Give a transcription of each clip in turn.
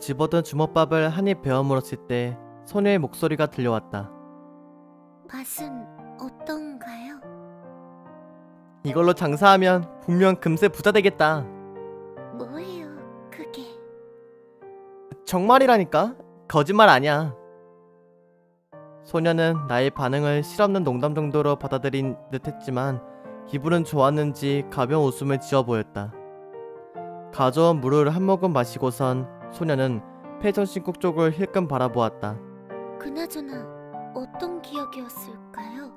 집어든 주먹밥을 한 입 베어 물었을 때 소녀의 목소리가 들려왔다. 맛은 어떤가요? 이걸로 장사하면 분명 금세 부자 되겠다. 뭐예요, 그게? 정말이라니까? 거짓말 아니야. 소녀는 나의 반응을 실없는 농담 정도로 받아들인 듯 했지만 기분은 좋았는지 가벼운 웃음을 지어 보였다. 가져온 물을 한 모금 마시고선 소녀는 패전신국 쪽을 힐끔 바라보았다. 그나저나 어떤 기억이었을까요?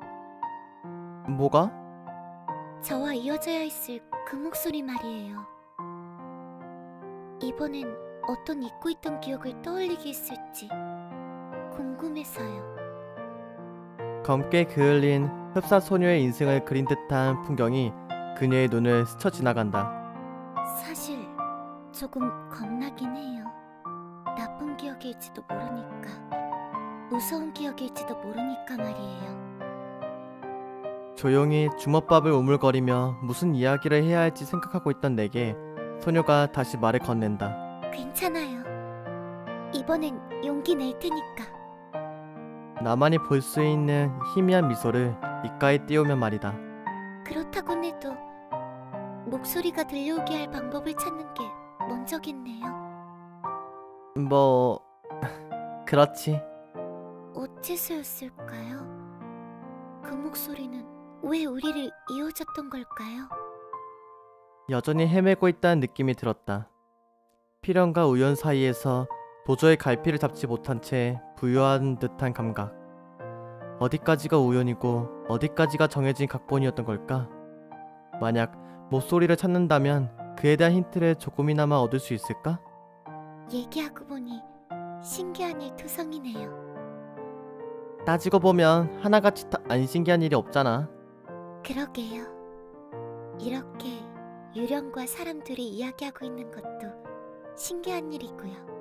뭐가? 저와 이어져야 했을 그 목소리 말이에요. 이번엔 어떤 잊고 있던 기억을 떠올리게 했을지 궁금해서요. 검게 그을린 흡사 소녀의 인생을 그린 듯한 풍경이 그녀의 눈을 스쳐 지나간다. 사실 조금 겁나긴 해요. 나쁜 기억일지도 모르니까, 무서운 기억일지도 모르니까 말이에요. 조용히 주먹밥을 우물거리며 무슨 이야기를 해야 할지 생각하고 있던 내게 소녀가 다시 말을 건넨다. 괜찮아요. 이번엔 용기 낼 테니까. 나만이 볼 수 있는 희미한 미소를 입가에 띄우며 말이다. 그렇다곤 해도 목소리가 들려오게 할 방법을 찾는 게 먼저겠네요. 뭐... 그렇지. 어째서였을까요? 그 목소리는 왜 우리를 이어줬던 걸까요? 여전히 헤매고 있다는 느낌이 들었다. 필연과 우연 사이에서 도저히 갈피를 잡지 못한 채 부유한 듯한 감각. 어디까지가 우연이고 어디까지가 정해진 각본이었던 걸까? 만약 목소리를 찾는다면 그에 대한 힌트를 조금이나마 얻을 수 있을까? 얘기하고 보니 신기한 일 투성이네요. 따지고 보면 하나같이 안 신기한 일이 없잖아. 그러게요. 이렇게 유령과 사람들이 이야기하고 있는 것도 신기한 일이고요.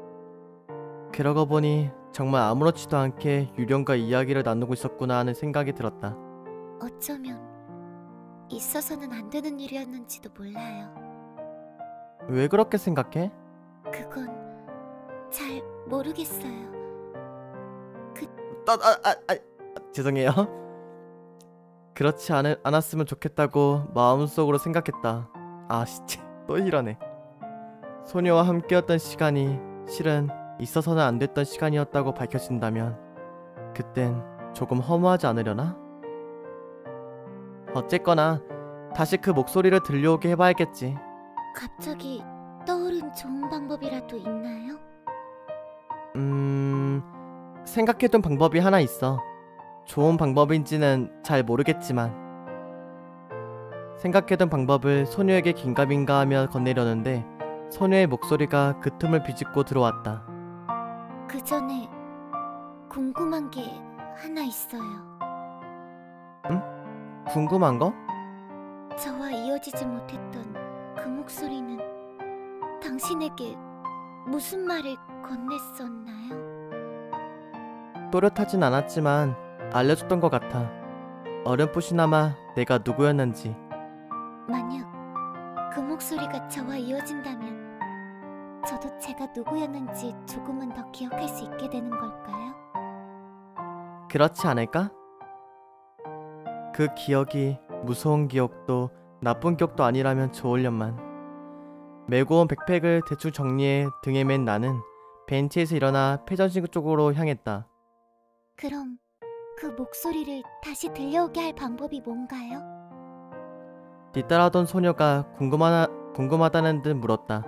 그러고 보니 정말 아무렇지도 않게 유령과 이야기를 나누고 있었구나 하는 생각이 들었다. 어쩌면 있어서는 안 되는 일이었는지도 몰라요. 왜 그렇게 생각해? 그건 잘 모르겠어요. 죄송해요. 그렇지 않았으면 좋겠다고 마음속으로 생각했다. 아 진짜 또 이러네. 소녀와 함께였던 시간이 실은 있어서는 안 됐던 시간이었다고 밝혀진다면 그땐 조금 허무하지 않으려나? 어쨌거나 다시 그 목소리를 들려오게 해봐야겠지. 갑자기 떠오른 좋은 방법이라도 있나요? 생각해둔 방법이 하나 있어. 좋은 방법인지는 잘 모르겠지만 생각해둔 방법을 소녀에게 긴가민가 하며 건네려는데 소녀의 목소리가 그 틈을 비집고 들어왔다. 그 전에 궁금한 게 하나 있어요. 응? 궁금한 거? 저와 이어지지 못했던 그 목소리는 당신에게 무슨 말을 건넸었나요? 또렷하진 않았지만 알려줬던 것 같아. 어렴풋이나마 내가 누구였는지. 만약 그 목소리가 저와 이어진다면 저도 제가 누구였는지 조금은 더 기억할 수 있게 되는 걸까요? 그렇지 않을까? 그 기억이 무서운 기억도 나쁜 기억도 아니라면 좋으련만. 메고 온 백팩을 대충 정리해 등에 맨 나는 벤치에서 일어나 패전실 쪽으로 향했다. 그럼 그 목소리를 다시 들려오게 할 방법이 뭔가요? 뒤따라오던 소녀가 궁금하다는 듯 물었다.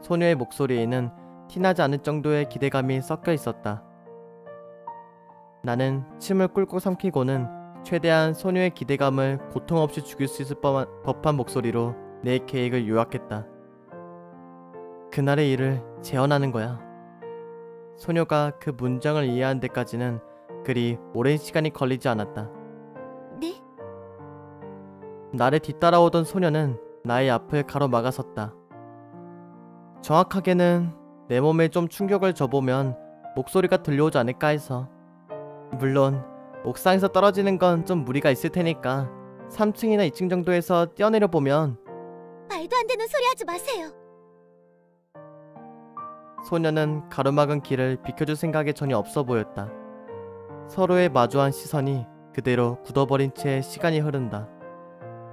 소녀의 목소리에는 티나지 않을 정도의 기대감이 섞여 있었다. 나는 침을 꿀꺽 삼키고는 최대한 소녀의 기대감을 고통 없이 죽일 수 있을 법한 목소리로 내 계획을 요약했다. 그날의 일을 재현하는 거야. 소녀가 그 문장을 이해하는 데까지는 그리 오랜 시간이 걸리지 않았다. 네? 나를 뒤따라오던 소녀는 나의 앞을 가로막아섰다. 정확하게는 내 몸에 좀 충격을 줘보면 목소리가 들려오지 않을까 해서. 물론 옥상에서 떨어지는 건 좀 무리가 있을 테니까 3층이나 2층 정도에서 뛰어내려 보면. 말도 안 되는 소리 하지 마세요. 소녀는 가로막은 길을 비켜줄 생각이 전혀 없어 보였다. 서로의 마주한 시선이 그대로 굳어버린 채 시간이 흐른다.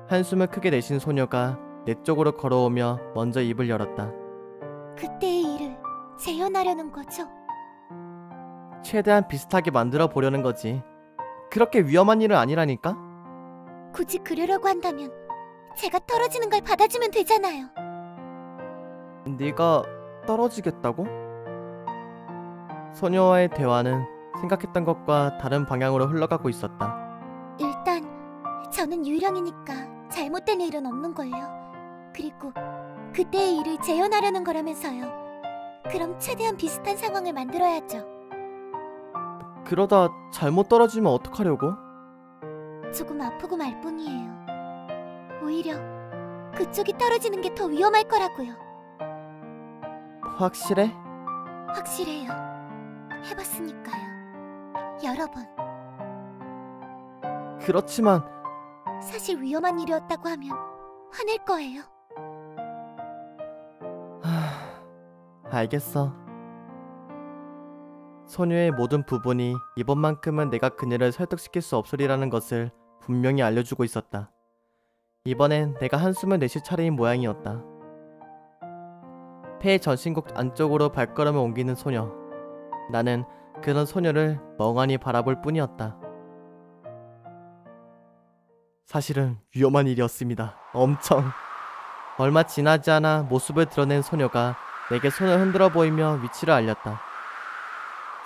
한숨을 크게 내쉰 소녀가 내 쪽으로 걸어오며 먼저 입을 열었다. 그때의 일을 재현하려는 거죠? 최대한 비슷하게 만들어 보려는 거지. 그렇게 위험한 일은 아니라니까? 굳이 그러려고 한다면 제가 떨어지는 걸 받아주면 되잖아요. 네가 떨어지겠다고? 소녀와의 대화는 생각했던 것과 다른 방향으로 흘러가고 있었다. 일단 저는 유령이니까 잘못된 일은 없는걸요. 그리고 그때의 일을 재현하려는 거라면서요. 그럼 최대한 비슷한 상황을 만들어야죠. 그러다 잘못 떨어지면 어떡하려고? 조금 아프고 말 뿐이에요. 오히려 그쪽이 떨어지는 게 더 위험할 거라고요. 확실해? 확실해요. 해봤으니까요. 여러 번. 그렇지만 사실 위험한 일이었다고 하면 화낼 거예요. 알겠어. 소녀의 모든 부분이 이번만큼은 내가 그녀를 설득시킬 수 없으리라는 것을 분명히 알려주고 있었다. 이번엔 내가 한숨을 내쉴 차례인 모양이었다. 폐의 전신곡 안쪽으로 발걸음을 옮기는 소녀. 나는 그런 소녀를 멍하니 바라볼 뿐이었다. 사실은 위험한 일이었습니다. 엄청. 얼마 지나지 않아 모습을 드러낸 소녀가 내게 손을 흔들어 보이며 위치를 알렸다.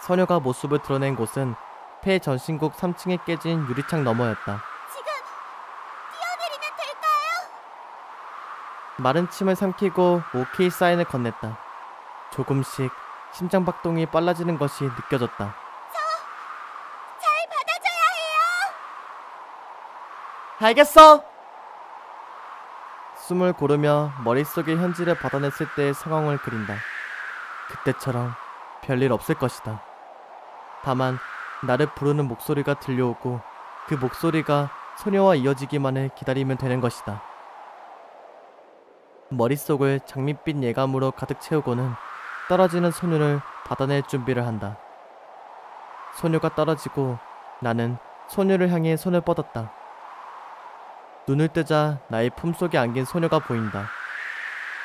소녀가 모습을 드러낸 곳은 폐 전신곡 3층에 깨진 유리창 너머였다. 지금 뛰어내리면 될까요? 마른 침을 삼키고 오케이 사인을 건넸다. 조금씩 심장박동이 빨라지는 것이 느껴졌다. 잘 받아줘야 해요. 알겠어! 숨을 고르며 머릿속의 현지를 받아냈을 때의 상황을 그린다. 그때처럼 별일 없을 것이다. 다만 나를 부르는 목소리가 들려오고 그 목소리가 소녀와 이어지기만을 기다리면 되는 것이다. 머릿속을 장밋빛 예감으로 가득 채우고는 떨어지는 소녀를 받아낼 준비를 한다. 소녀가 떨어지고 나는 소녀를 향해 손을 뻗었다. 눈을 뜨자 나의 품속에 안긴 소녀가 보인다.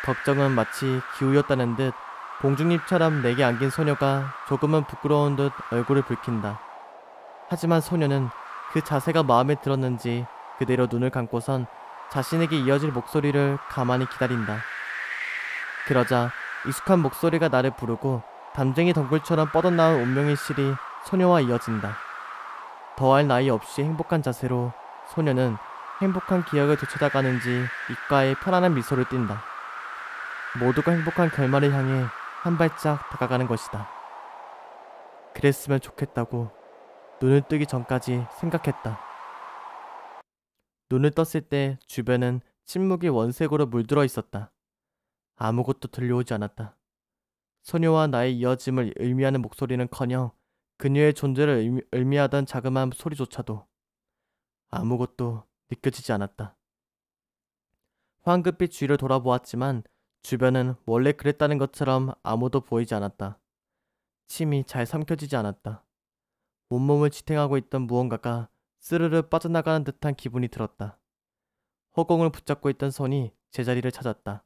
걱정은 마치 기우였다는 듯 공주님처럼 내게 안긴 소녀가 조금은 부끄러운 듯 얼굴을 붉힌다. 하지만 소녀는 그 자세가 마음에 들었는지 그대로 눈을 감고선 자신에게 이어질 목소리를 가만히 기다린다. 그러자 익숙한 목소리가 나를 부르고 담쟁이 덩굴처럼 뻗어나온 운명의 실이 소녀와 이어진다. 더할 나위 없이 행복한 자세로 소녀는 행복한 기억을 되찾아가는지 입가에 편안한 미소를 띈다. 모두가 행복한 결말을 향해 한 발짝 다가가는 것이다. 그랬으면 좋겠다고 눈을 뜨기 전까지 생각했다. 눈을 떴을 때 주변은 침묵이 원색으로 물들어 있었다. 아무것도 들려오지 않았다. 소녀와 나의 이어짐을 의미하는 목소리는커녕 그녀의 존재를 의미하던 자그마한 소리조차도 아무것도 느껴지지 않았다. 황급히 주위를 돌아보았지만 주변은 원래 그랬다는 것처럼 아무도 보이지 않았다. 침이 잘 삼켜지지 않았다. 온몸을 지탱하고 있던 무언가가 스르르 빠져나가는 듯한 기분이 들었다. 허공을 붙잡고 있던 손이 제자리를 찾았다.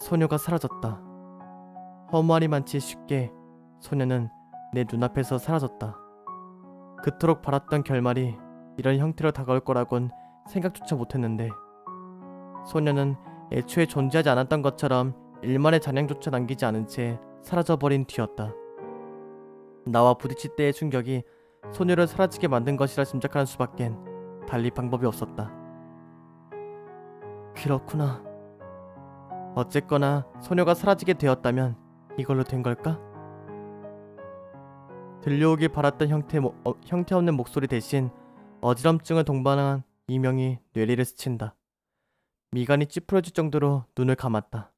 소녀가 사라졌다. 허무하리만치 쉽게 소녀는 내 눈앞에서 사라졌다. 그토록 바랐던 결말이 이런 형태로 다가올 거라곤 생각조차 못했는데 소녀는 애초에 존재하지 않았던 것처럼 일만의 잔향조차 남기지 않은 채 사라져버린 뒤였다. 나와 부딪힐 때의 충격이 소녀를 사라지게 만든 것이라 짐작하는 수밖엔 달리 방법이 없었다. 그렇구나. 어쨌거나 소녀가 사라지게 되었다면 이걸로 된 걸까? 들려오길 바랐던 형태 없는 목소리 대신 어지럼증을 동반한 이명이 뇌리를 스친다. 미간이 찌푸려질 정도로 눈을 감았다.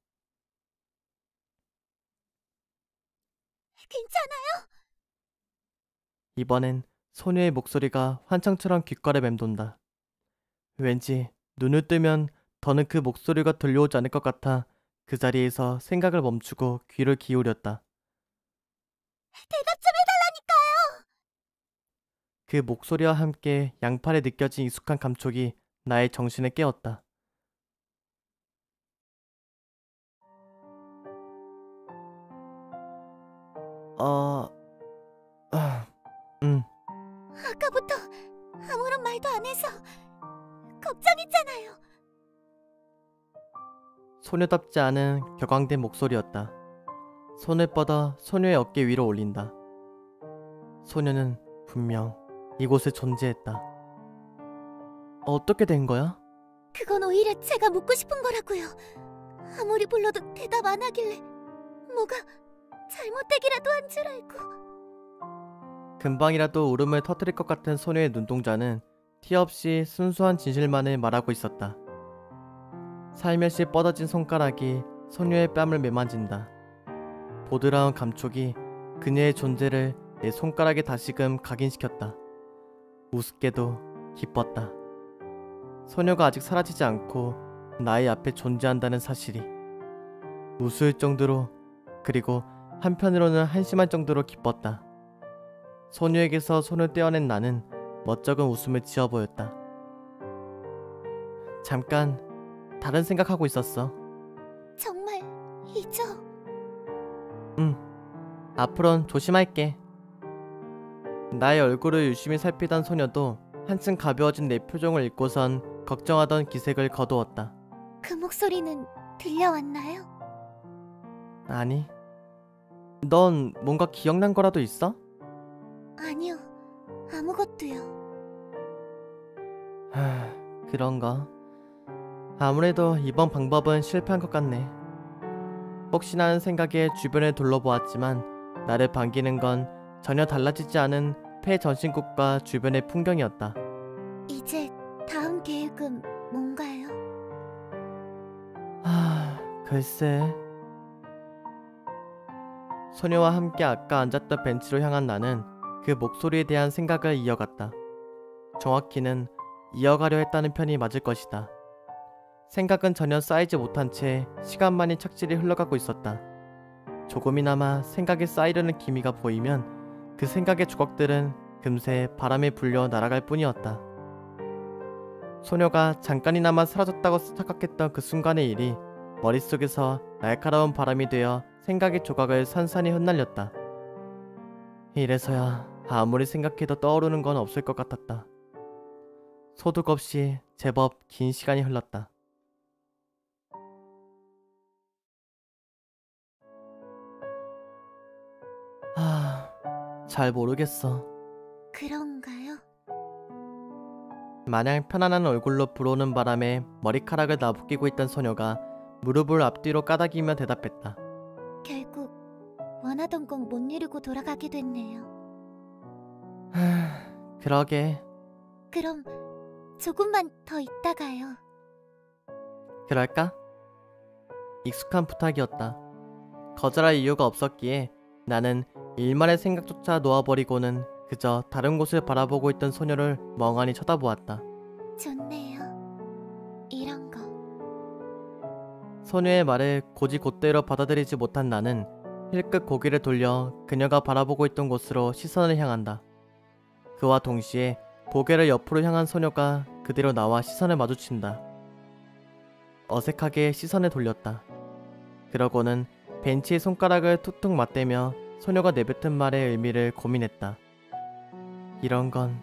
괜찮아요? 이번엔 소녀의 목소리가 환청처럼 귓가를 맴돈다. 왠지 눈을 뜨면 더는 그 목소리가 들려오지 않을 것 같아 그 자리에서 생각을 멈추고 귀를 기울였다. 대답 좀 해달라니까요! 그 목소리와 함께 양팔에 느껴진 익숙한 감촉이 나의 정신을 깨웠다. 어... 아... 아까부터 아무런 말도 안 해서 걱정했잖아요. 소녀답지 않은 격앙된 목소리였다. 손을 뻗어 소녀의 어깨 위로 올린다. 소녀는 분명 이곳에 존재했다. 어떻게 된 거야? 그건 오히려 제가 묻고 싶은 거라고요. 아무리 불러도 대답 안 하길래 뭐가 잘못되기라도 한 줄 알고. 금방이라도 울음을 터뜨릴 것 같은 소녀의 눈동자는 티 없이 순수한 진실만을 말하고 있었다. 살며시 뻗어진 손가락이 소녀의 뺨을 매만진다. 보드라운 감촉이 그녀의 존재를 내 손가락에 다시금 각인시켰다. 우습게도 기뻤다. 소녀가 아직 사라지지 않고 나의 앞에 존재한다는 사실이 우스울 정도로, 그리고 한편으로는 한심할 정도로 기뻤다. 소녀에게서 손을 떼어낸 나는 멋쩍은 웃음을 지어 보였다. 잠깐 다른 생각하고 있었어. 정말 잊어. 앞으론 조심할게. 나의 얼굴을 유심히 살피던 소녀도 한층 가벼워진 내 표정을 읽고선 걱정하던 기색을 거두었다. 그 목소리는 들려왔나요? 아니. 넌 뭔가 기억난 거라도 있어? 아니요. 아무것도요. 그런가. 아무래도 이번 방법은 실패한 것 같네. 혹시나 하는 생각에 주변을 둘러보았지만 나를 반기는 건 전혀 달라지지 않은 폐전신국과 주변의 풍경이었다. 이제 다음 계획은 뭔가요? 글쎄. 소녀와 함께 아까 앉았던 벤치로 향한 나는 그 목소리에 대한 생각을 이어갔다. 정확히는 이어가려 했다는 편이 맞을 것이다. 생각은 전혀 쌓이지 못한 채 시간만이 착실히 흘러가고 있었다. 조금이나마 생각이 쌓이려는 기미가 보이면 그 생각의 조각들은 금세 바람에 불려 날아갈 뿐이었다. 소녀가 잠깐이나마 사라졌다고 착각했던 그 순간의 일이 머릿속에서 날카로운 바람이 되어 생각의 조각을 산산히 흩날렸다. 이래서야 아무리 생각해도 떠오르는 건 없을 것 같았다. 소득 없이 제법 긴 시간이 흘렀다. 잘 모르겠어. 그런가요? 마냥 편안한 얼굴로 불어오는 바람에 머리카락을 나부끼고 있던 소녀가 무릎을 앞뒤로 까닥이며 대답했다. 결국 원하던 건 못 이루고 돌아가게 됐네요. 그러게. 그럼 조금만 더 있다가요. 그럴까? 익숙한 부탁이었다. 거절할 이유가 없었기에 나는 일말의 생각조차 놓아버리고는 그저 다른 곳을 바라보고 있던 소녀를 멍하니 쳐다보았다. 좋네요. 이런 거. 소녀의 말을 곧이곧대로 받아들이지 못한 나는 힐끗 고개를 돌려 그녀가 바라보고 있던 곳으로 시선을 향한다. 그와 동시에 고개를 옆으로 향한 소녀가 그대로 나와 시선을 마주친다. 어색하게 시선을 돌렸다. 그러고는 벤치에 손가락을 툭툭 맞대며 소녀가 내뱉은 말의 의미를 고민했다. 이런 건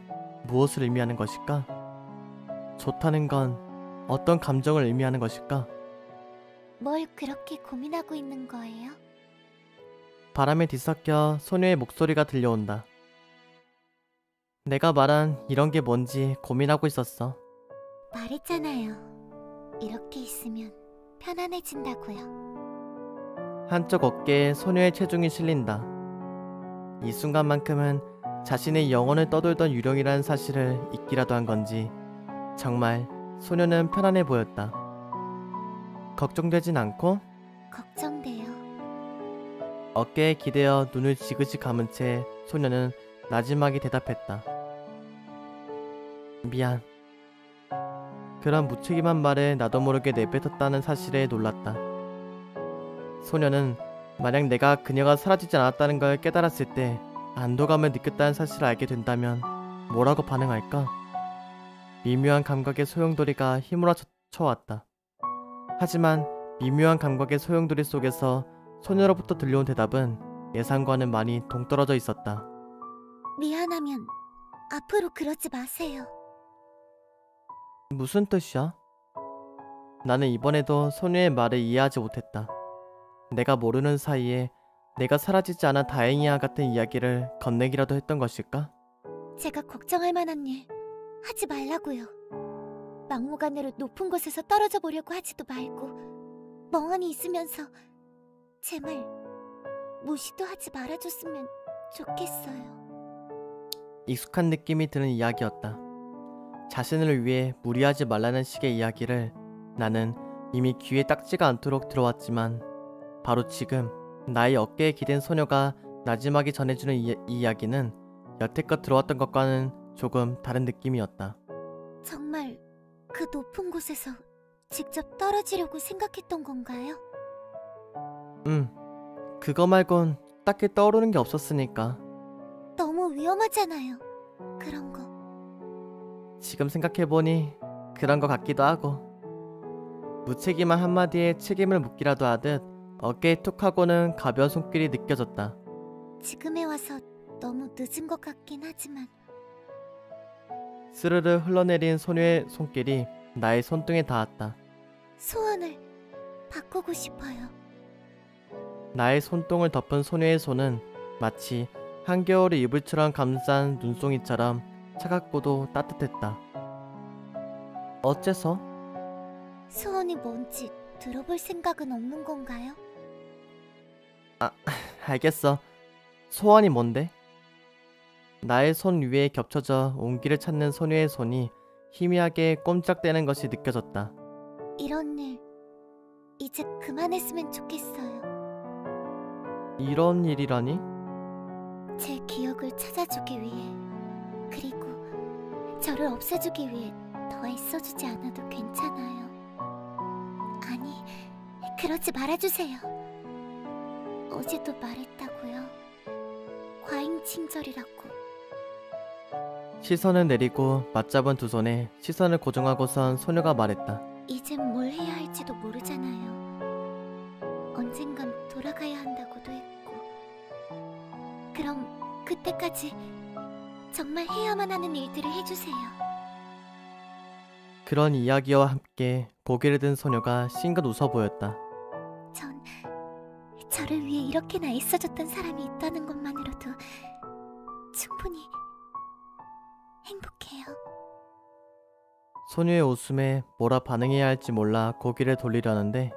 무엇을 의미하는 것일까? 좋다는 건 어떤 감정을 의미하는 것일까? 뭘 그렇게 고민하고 있는 거예요? 바람에 뒤섞여 소녀의 목소리가 들려온다. 내가 말한 이런 게 뭔지 고민하고 있었어. 말했잖아요. 이렇게 있으면 편안해진다고요. 한쪽 어깨에 소녀의 체중이 실린다. 이 순간만큼은 자신의 영혼을 떠돌던 유령이라는 사실을 잊기라도 한 건지 정말 소녀는 편안해 보였다. 걱정되진 않고? 걱정돼요. 어깨에 기대어 눈을 지그시 감은 채 소녀는 나지막이 대답했다. 미안. 그런 무책임한 말을 나도 모르게 내뱉었다는 사실에 놀랐다. 소녀는 만약 내가 그녀가 사라지지 않았다는 걸 깨달았을 때 안도감을 느꼈다는 사실을 알게 된다면 뭐라고 반응할까? 미묘한 감각의 소용돌이가 휘몰아쳐왔다. 하지만 미묘한 감각의 소용돌이 속에서 소녀로부터 들려온 대답은 예상과는 많이 동떨어져 있었다. 미안하면 앞으로 그러지 마세요. 무슨 뜻이야? 나는 이번에도 소녀의 말을 이해하지 못했다. 내가 모르는 사이에 내가 사라지지 않아 다행이야 같은 이야기를 건네기라도 했던 것일까? 제가 걱정할 만한 일 하지 말라고요. 막무가내로 높은 곳에서 떨어져 보려고 하지도 말고 멍하니 있으면서 제 말 무시도 하지 말아줬으면 좋겠어요. 익숙한 느낌이 드는 이야기였다. 자신을 위해 무리하지 말라는 식의 이야기를 나는 이미 귀에 딱지가 않도록 들어왔지만 바로 지금 나의 어깨에 기댄 소녀가 나지막이 전해주는 이 이야기는 여태껏 들어왔던 것과는 조금 다른 느낌이었다. 정말 그 높은 곳에서 직접 떨어지려고 생각했던 건가요? 그거 말곤 딱히 떠오르는 게 없었으니까. 너무 위험하잖아요. 그런 거. 지금 생각해보니 그런 것 같기도 하고. 무책임한 한마디에 책임을 묻기라도 하듯 어깨에 툭 하고는 가벼운 손길이 느껴졌다. 지금에 와서 너무 늦은 것 같긴 하지만 스르르 흘러내린 소녀의 손길이 나의 손등에 닿았다. 소원을 바꾸고 싶어요. 나의 손등을 덮은 소녀의 손은 마치 한겨울의 이불처럼 감싼 눈송이처럼 차갑고도 따뜻했다. 어째서? 소원이 뭔지 들어볼 생각은 없는 건가요? 알겠어. 소원이 뭔데? 나의 손 위에 겹쳐져 온기를 찾는 소녀의 손이 희미하게 꼼짝대는 것이 느껴졌다. 이런 일 이제 그만했으면 좋겠어요. 이런 일이라니? 제 기억을 찾아주기 위해, 그리고 저를 없애주기 위해 더 애써주지 않아도 괜찮아요. 아니, 그러지 말아주세요. 어제도 말했다고요. 과잉친절이라고. 시선을 내리고 맞잡은 두 손에 시선을 고정하고선 소녀가 말했다. 이젠 뭘 해야 할지도 모르잖아요. 언젠간 돌아가야 한다고도 했고. 그럼 그때까지 정말 해야만 하는 일들을 해주세요. 그런 이야기와 함께 고개를 든 소녀가 싱긋 웃어 보였다. 전 저를 위해 이렇게나 애써줬던 사람이 있다는 것만으로도 충분히 행복해요. 소녀의 웃음에 뭐라 반응해야 할지 몰라 고개를 돌리려는데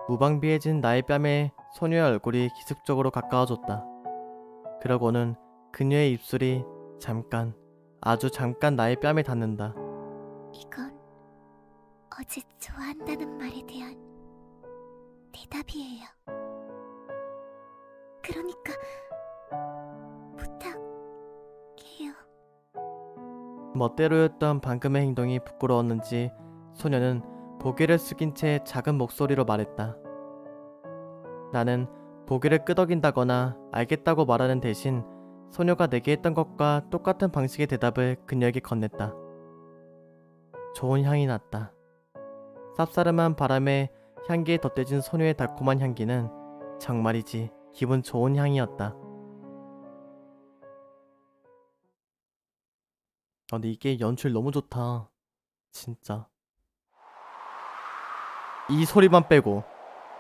무방비해진 나의 뺨에 소녀의 얼굴이 기습적으로 가까워졌다. 그러고는 그녀의 입술이 잠깐, 아주 잠깐 나의 뺨에 닿는다. 이건 어제 좋아한다는 말에 대한 대답이에요. 그러니까 부탁해요. 멋대로였던 방금의 행동이 부끄러웠는지 소녀는 고개를 숙인 채 작은 목소리로 말했다. 나는 고개를 끄덕인다거나 알겠다고 말하는 대신 소녀가 내게 했던 것과 똑같은 방식의 대답을 그녀에게 건넸다. 좋은 향이 났다. 쌉싸름한 바람에 향기에 덧대진 소녀의 달콤한 향기는 정말이지 기분 좋은 향이었다. 근데 이게 연출 너무 좋다. 진짜. 이 소리만 빼고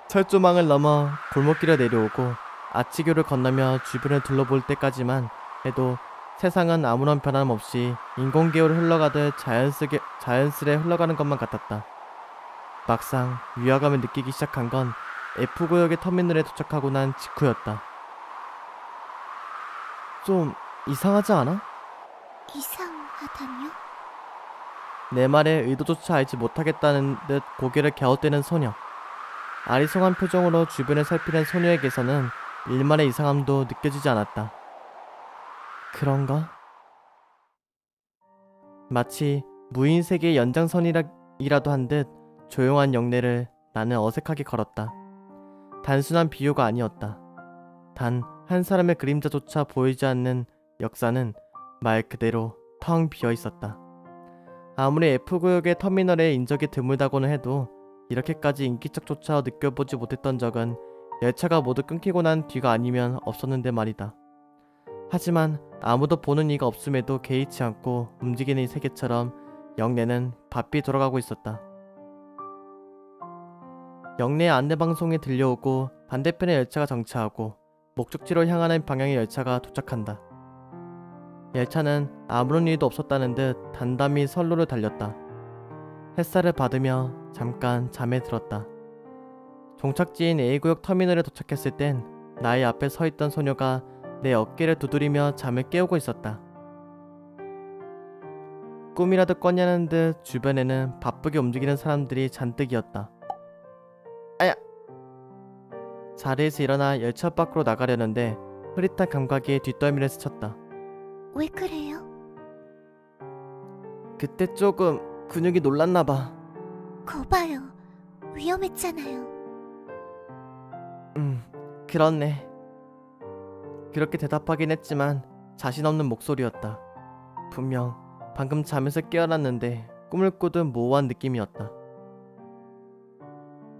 철조망을 넘어 골목길에 내려오고 아치교를 건너며 주변을 둘러볼 때까지만 해도 세상은 아무런 변함 없이 인공기후를 흘러가듯 자연스레 흘러가는 것만 같았다. 막상 위화감을 느끼기 시작한 건 F구역의 터미널에 도착하고 난 직후였다. 좀 이상하지 않아? 이상하다뇨? 내 말에 의도조차 알지 못하겠다는 듯 고개를 갸웃대는 소녀. 아리송한 표정으로 주변을 살피는 소녀에게서는 일말의 이상함도 느껴지지 않았다. 그런가? 마치 무인세계의 연장선이라도 한 듯 조용한 영내를 나는 어색하게 걸었다. 단순한 비유가 아니었다. 단 한 사람의 그림자조차 보이지 않는 역사는 말 그대로 텅 비어 있었다. 아무리 F구역의 터미널에 인적이 드물다고는 해도 이렇게까지 인기척조차 느껴보지 못했던 적은 열차가 모두 끊기고 난 뒤가 아니면 없었는데 말이다. 하지만 아무도 보는 이가 없음에도 개의치 않고 움직이는 이 세계처럼 역내는 바삐 돌아가고 있었다. 역내 안내방송이 들려오고 반대편의 열차가 정차하고 목적지로 향하는 방향의 열차가 도착한다. 열차는 아무런 일도 없었다는 듯 단담히 선로를 달렸다. 햇살을 받으며 잠깐 잠에 들었다. 종착지인 A구역 터미널에 도착했을 땐 나의 앞에 서 있던 소녀가 내 어깨를 두드리며 잠을 깨우고 있었다. 꿈이라도 꿨냐는 듯 주변에는 바쁘게 움직이는 사람들이 잔뜩이었다. 아야! 자리에서 일어나 열차 밖으로 나가려는데 흐릿한 감각이 뒷덜미를 스쳤다. 왜 그래요? 그때 조금 근육이 놀랐나봐. 거봐요. 위험했잖아요. 그렇네. 그렇게 대답하긴 했지만 자신 없는 목소리였다. 분명 방금 잠에서 깨어났는데 꿈을 꾸듯 모호한 느낌이었다.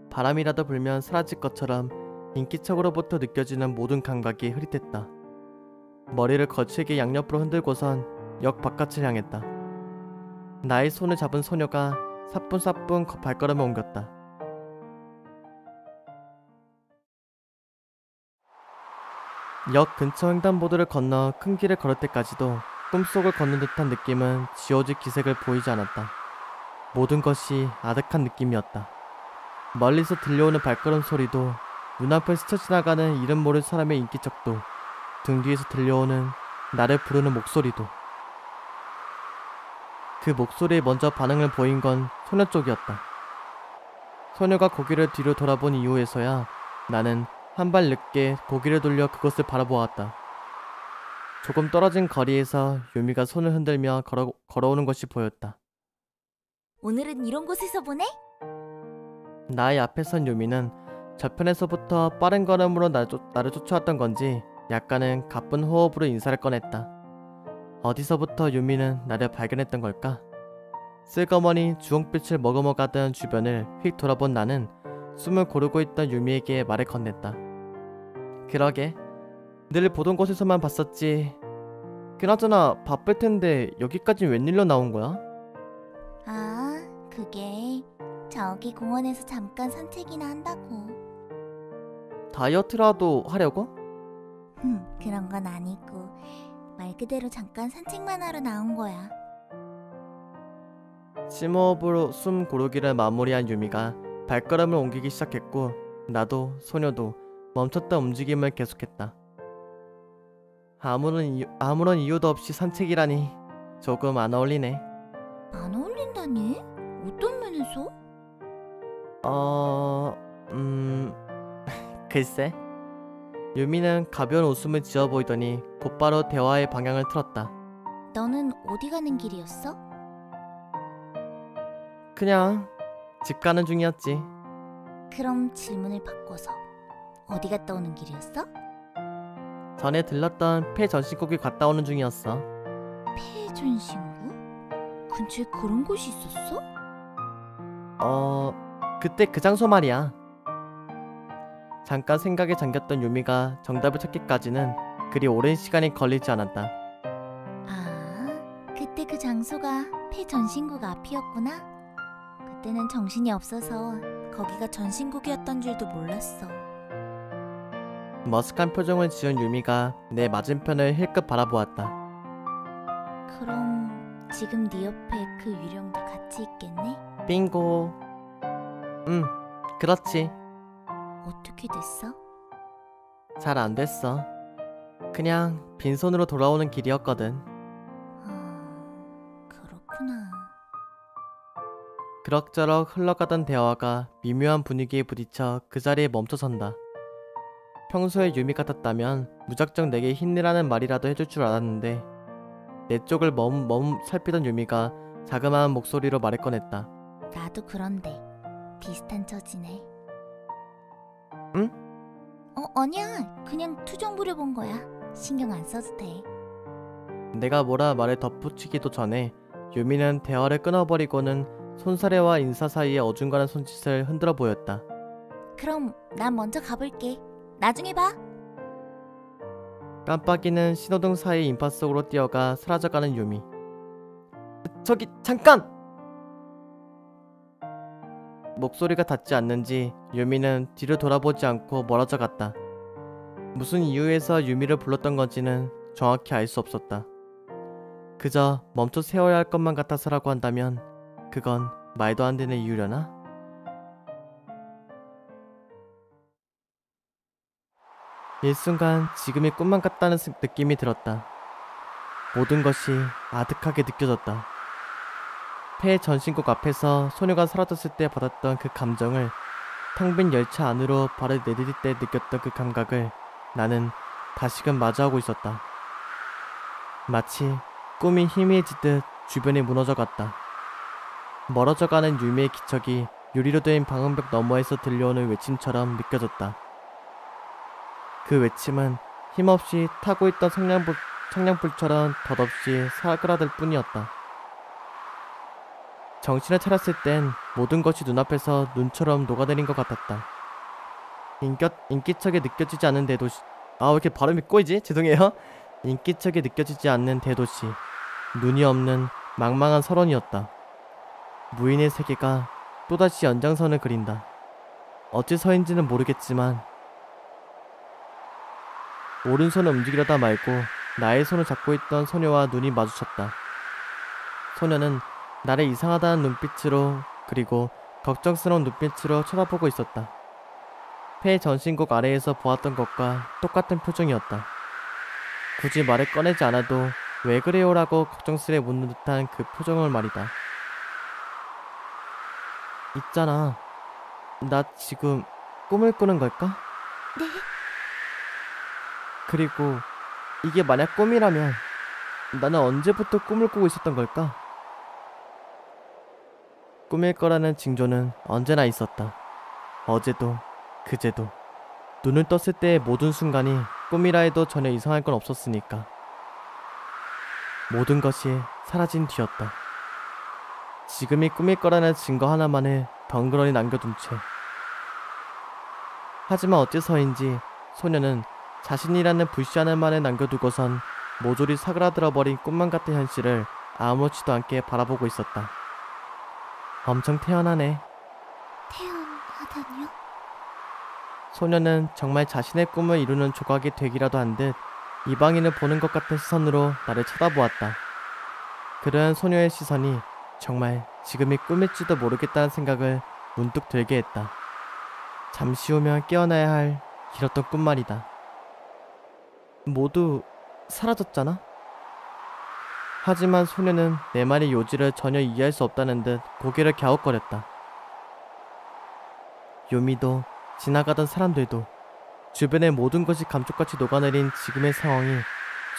바람이라도 불면 사라질 것처럼 인기척으로부터 느껴지는 모든 감각이 흐릿했다. 머리를 거칠게 양옆으로 흔들고선 역 바깥을 향했다. 나의 손을 잡은 소녀가 사뿐사뿐 발걸음을 옮겼다. 역 근처 횡단보도를 건너 큰 길을 걸을 때까지도 꿈속을 걷는 듯한 느낌은 지워질 기색을 보이지 않았다. 모든 것이 아득한 느낌이었다. 멀리서 들려오는 발걸음 소리도, 눈앞을 스쳐 지나가는 이름 모를 사람의 인기척도, 등 뒤에서 들려오는 나를 부르는 목소리도. 그 목소리에 먼저 반응을 보인 건 소녀 쪽이었다. 소녀가 고개를 뒤로 돌아본 이후에서야 나는 한 발 늦게 고개를 돌려 그것을 바라보았다. 조금 떨어진 거리에서 유미가 손을 흔들며 걸어오는 것이 보였다. 오늘은 이런 곳에서 보내? 나의 앞에 선 유미는 저편에서부터 빠른 걸음으로 나를 쫓아왔던 건지 약간은 가쁜 호흡으로 인사를 꺼냈다. 어디서부터 유미는 나를 발견했던 걸까? 쓸거머니 주홍빛을 머금어가던 주변을 휙 돌아본 나는 숨을 고르고 있던 유미에게 말을 건넸다. 그러게, 늘 보던 곳에서만 봤었지. 그나저나 바쁠 텐데 여기까지 웬일로 나온 거야? 아, 그게 저기 공원에서 잠깐 산책이나 한다고. 다이어트라도 하려고? 그런 건 아니고 말 그대로 잠깐 산책만 하러 나온 거야. 심호흡으로 숨 고르기를 마무리한 유미가 발걸음을 옮기기 시작했고 나도 소녀도 멈췄다 움직임을 계속했다. 아무런 이유도 없이 산책이라니 조금 안 어울리네. 안 어울린다니? 어떤 면에서? 글쎄. 유미는 가벼운 웃음을 지어 보이더니 곧바로 대화의 방향을 틀었다. 너는 어디 가는 길이었어? 그냥 집 가는 중이었지. 그럼 질문을 바꿔서 어디 갔다 오는 길이었어? 전에 들렀던 폐 전신국이 갔다 오는 중이었어. 폐전신구? 근처에 그런 곳이 있었어? 그때 그 장소 말이야. 잠깐 생각에 잠겼던 유미가 정답을 찾기까지는 그리 오랜 시간이 걸리지 않았다. 아, 그때 그 장소가 폐전신국 앞이었구나. 그때는 정신이 없어서 거기가 전신국이었던 줄도 몰랐어. 머쓱한 표정을 지은 유미가 내 맞은편을 힐끗 바라보았다. 그럼 지금 네 옆에 그 유령도 같이 있겠네? 빙고. 그렇지. 어떻게 됐어? 잘 안 됐어. 그냥 빈손으로 돌아오는 길이었거든. 그렇구나. 그럭저럭 흘러가던 대화가 미묘한 분위기에 부딪혀 그 자리에 멈춰선다. 평소에 유미 같았다면 무작정 내게 힘내라는 말이라도 해줄 줄 알았는데 내 쪽을 머뭇 살피던 유미가 자그마한 목소리로 말을 꺼냈다. 나도 그런데 비슷한 처지네. 응? 아니야. 그냥 투정 부려본 거야. 신경 안 써도 돼. 내가 뭐라 말을 덧붙이기도 전에 유미는 대화를 끊어버리고는 손사래와 인사 사이에 어중간한 손짓을 흔들어 보였다. 그럼 난 먼저 가볼게. 나중에 봐. 깜빡이는 신호등 사이 인파 속으로 뛰어가 사라져가는 유미. 저기 잠깐! 목소리가 닿지 않는지 유미는 뒤를 돌아보지 않고 멀어져 갔다. 무슨 이유에서 유미를 불렀던 건지는 정확히 알 수 없었다. 그저 멈춰 세워야 할 것만 같아서라고 한다면 그건 말도 안 되는 이유려나? 일순간 지금이 꿈만 같다는 느낌이 들었다. 모든 것이 아득하게 느껴졌다. 폐 전신곡 앞에서 소녀가 사라졌을 때 받았던 그 감정을 텅 빈 열차 안으로 발을 내디딜 때 느꼈던 그 감각을 나는 다시금 마주하고 있었다. 마치 꿈이 희미해지듯 주변이 무너져갔다. 멀어져가는 유미의 기척이 유리로 된 방음벽 너머에서 들려오는 외침처럼 느껴졌다. 그 외침은 힘없이 타고 있던 청량불처럼 덧없이 사그라들 뿐이었다. 정신을 차렸을 땐 모든 것이 눈앞에서 눈처럼 녹아내린 것 같았다. 인기척에 느껴지지 않는 대도시. 왜 이렇게 발음이 꼬이지? 죄송해요. 인기척에 느껴지지 않는 대도시. 눈이 없는 망망한 설원이었다. 무인의 세계가 또다시 연장선을 그린다. 어째서인지는 모르겠지만 오른손을 움직이려다 말고 나의 손을 잡고 있던 소녀와 눈이 마주쳤다. 소녀는 나를 이상하다는 눈빛으로 그리고 걱정스러운 눈빛으로 쳐다보고 있었다. 폐 전신곡 아래에서 보았던 것과 똑같은 표정이었다. 굳이 말을 꺼내지 않아도 왜 그래요? 라고 걱정스레 묻는 듯한 그 표정을 말이다. 있잖아. 나 지금 꿈을 꾸는 걸까? 네? 그리고 이게 만약 꿈이라면 나는 언제부터 꿈을 꾸고 있었던 걸까? 꿈일 거라는 징조는 언제나 있었다. 어제도 그제도 눈을 떴을 때의 모든 순간이 꿈이라 해도 전혀 이상할 건 없었으니까. 모든 것이 사라진 뒤였다. 지금이 꿈일 거라는 증거 하나만을 덩그러니 남겨둔 채. 하지만 어째서인지 소녀는 자신이라는 불시하는 말을 남겨두고선 모조리 사그라들어버린 꿈만 같은 현실을 아무렇지도 않게 바라보고 있었다. 엄청 태연하네. 태연하다뇨? 소녀는 정말 자신의 꿈을 이루는 조각이 되기라도 한 듯 이방인을 보는 것 같은 시선으로 나를 쳐다보았다. 그러한 소녀의 시선이 정말 지금이 꿈일지도 모르겠다는 생각을 문득 들게 했다. 잠시 후면 깨어나야 할 길었던 꿈 말이다. 모두 사라졌잖아? 하지만 소녀는 내 말의 요지를 전혀 이해할 수 없다는 듯 고개를 갸웃거렸다. 요미도 지나가던 사람들도 주변의 모든 것이 감쪽같이 녹아내린 지금의 상황이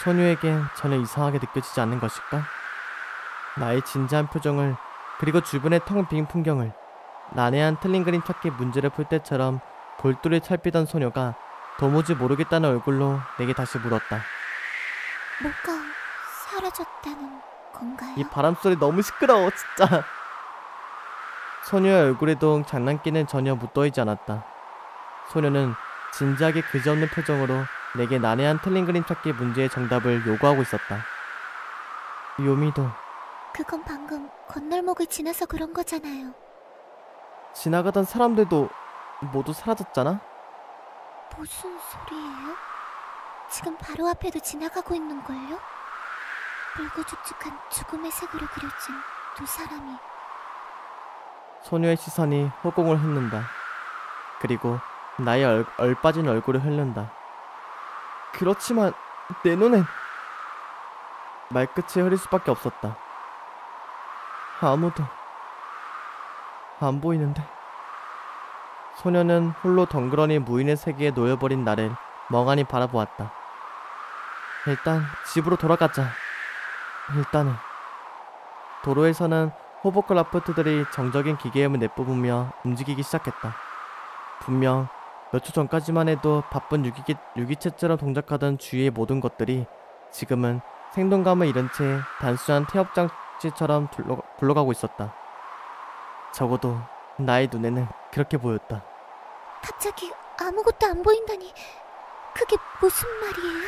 소녀에겐 전혀 이상하게 느껴지지 않는 것일까? 나의 진지한 표정을 그리고 주변의 텅 빈 풍경을 난해한 틀린 그림 찾기 문제를 풀 때처럼 골똘히 살피던 소녀가 도무지 모르겠다는 얼굴로 내게 다시 물었다. 뭐가 사라졌다는 건가요? 이 바람소리 너무 시끄러워 진짜. 소녀의 얼굴에도 장난기는 전혀 묻어있지 않았다. 소녀는 진지하게 그지없는 표정으로 내게 난해한 틀린 그림 찾기 문제의 정답을 요구하고 있었다. 요미도 그건 방금 건널목을 지나서 그런 거잖아요. 지나가던 사람들도 모두 사라졌잖아? 무슨 소리예요? 지금 바로 앞에도 지나가고 있는걸요? 붉고죽죽한 죽음의 색으로 그려진 두 사람이. 소녀의 시선이 허공을 훑는다. 그리고 나의 얼빠진 얼굴을 흐른다. 그렇지만 내 눈엔 말끝이 흐릴 수밖에 없었다. 아무도 안 보이는데. 소녀는 홀로 덩그러니 무인의 세계에 놓여버린 나를 멍하니 바라보았다. 일단 집으로 돌아가자. 일단은. 도로에서는 호버클라프트들이 정적인 기계음을 내뿜으며 움직이기 시작했다. 분명 몇 초 전까지만 해도 바쁜 유기체처럼 동작하던 주위의 모든 것들이 지금은 생동감을 잃은 채 단순한 태엽장치처럼 굴러가고 있었다. 적어도 나의 눈에는 그렇게 보였다. 갑자기 아무것도 안 보인다니 그게 무슨 말이에요?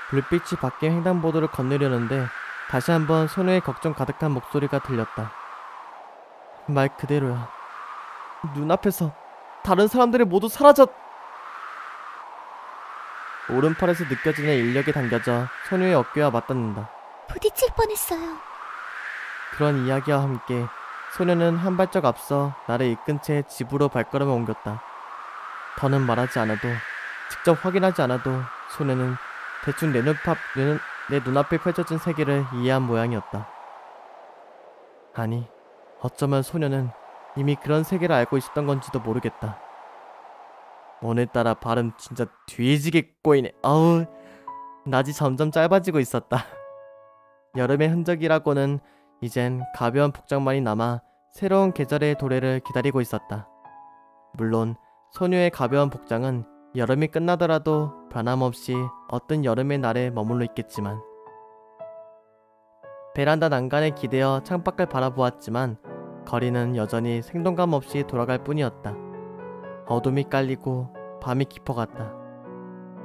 불빛이 바뀐 횡단보도를 건너려는데 다시 한번 소녀의 걱정 가득한 목소리가 들렸다. 말 그대로야. 눈앞에서 다른 사람들이 모두 사라졌... 오른팔에서 느껴지는 인력이 당겨져 소녀의 어깨와 맞닿는다. 부딪힐 뻔했어요. 그런 이야기와 함께 소녀는 한 발짝 앞서 나를 이끈 채 집으로 발걸음을 옮겼다. 더는 말하지 않아도, 직접 확인하지 않아도 소녀는 대충 내 눈앞에 펼쳐진 세계를 이해한 모양이었다. 아니, 어쩌면 소녀는 이미 그런 세계를 알고 있었던 건지도 모르겠다. 오늘따라 발음 진짜 뒤지게 꼬이네. 아우, 낮이 점점 짧아지고 있었다. 여름의 흔적이라고는 이젠 가벼운 복장만이 남아 새로운 계절의 도래를 기다리고 있었다. 물론 소녀의 가벼운 복장은 여름이 끝나더라도 변함없이 어떤 여름의 날에 머물러 있겠지만, 베란다 난간에 기대어 창밖을 바라보았지만 거리는 여전히 생동감 없이 돌아갈 뿐이었다. 어둠이 깔리고 밤이 깊어갔다.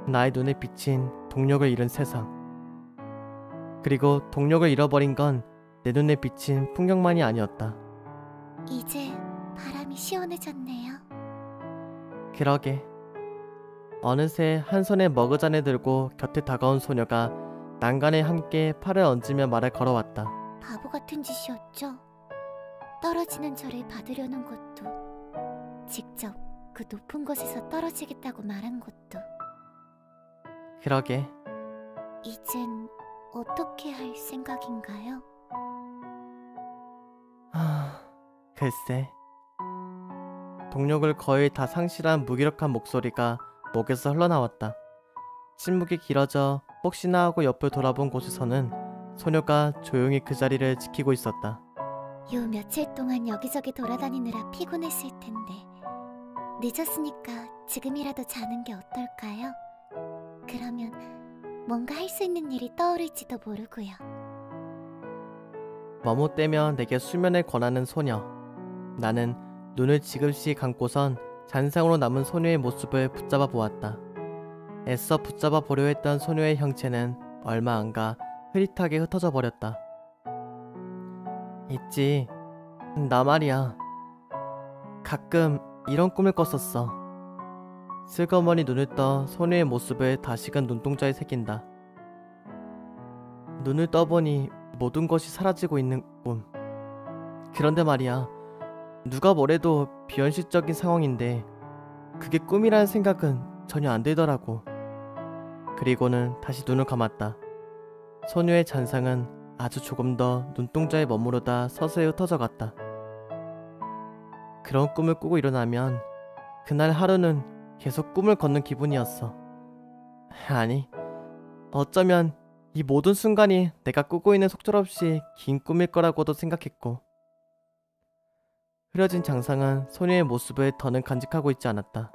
나의 눈에 비친 동력을 잃은 세상. 그리고 동력을 잃어버린 건 내 눈에 비친 풍경만이 아니었다. 이제 바람이 시원해졌네요. 그러게. 어느새 한 손에 머그잔을 들고 곁에 다가온 소녀가 난간에 함께 팔을 얹으며 말을 걸어왔다. 바보 같은 짓이었죠. 떨어지는 저를 받으려는 것도, 직접 그 높은 곳에서 떨어지겠다고 말한 것도. 그러게. 이젠 어떻게 할 생각인가요? 글쎄. 동력을 거의 다 상실한 무기력한 목소리가 목에서 흘러나왔다. 침묵이 길어져 혹시나 하고 옆을 돌아본 곳에서는 소녀가 조용히 그 자리를 지키고 있었다. 요 며칠 동안 여기저기 돌아다니느라 피곤했을 텐데 늦었으니까 지금이라도 자는 게 어떨까요? 그러면 뭔가 할 수 있는 일이 떠오를지도 모르고요. 머뭇대며 내게 수면을 권하는 소녀. 나는 눈을 지그시 감고선 잔상으로 남은 소녀의 모습을 붙잡아 보았다. 애써 붙잡아 보려 했던 소녀의 형체는 얼마 안가 흐릿하게 흩어져 버렸다. 있지. 나 말이야. 가끔 이런 꿈을 꿨었어. 슬그머니 눈을 떠 소녀의 모습을 다시금 눈동자에 새긴다. 눈을 떠보니 모든 것이 사라지고 있는 꿈. 그런데 말이야, 누가 뭐래도 비현실적인 상황인데 그게 꿈이라는 생각은 전혀 안 들더라고. 그리고는 다시 눈을 감았다. 소녀의 잔상은 아주 조금 더 눈동자에 머무르다 서서히 흩어져 갔다. 그런 꿈을 꾸고 일어나면 그날 하루는 계속 꿈을 걷는 기분이었어. 아니, 어쩌면 이 모든 순간이 내가 꾸고 있는 속절없이 긴 꿈일 거라고도 생각했고. 흐려진 장상은 소녀의 모습을 더는 간직하고 있지 않았다.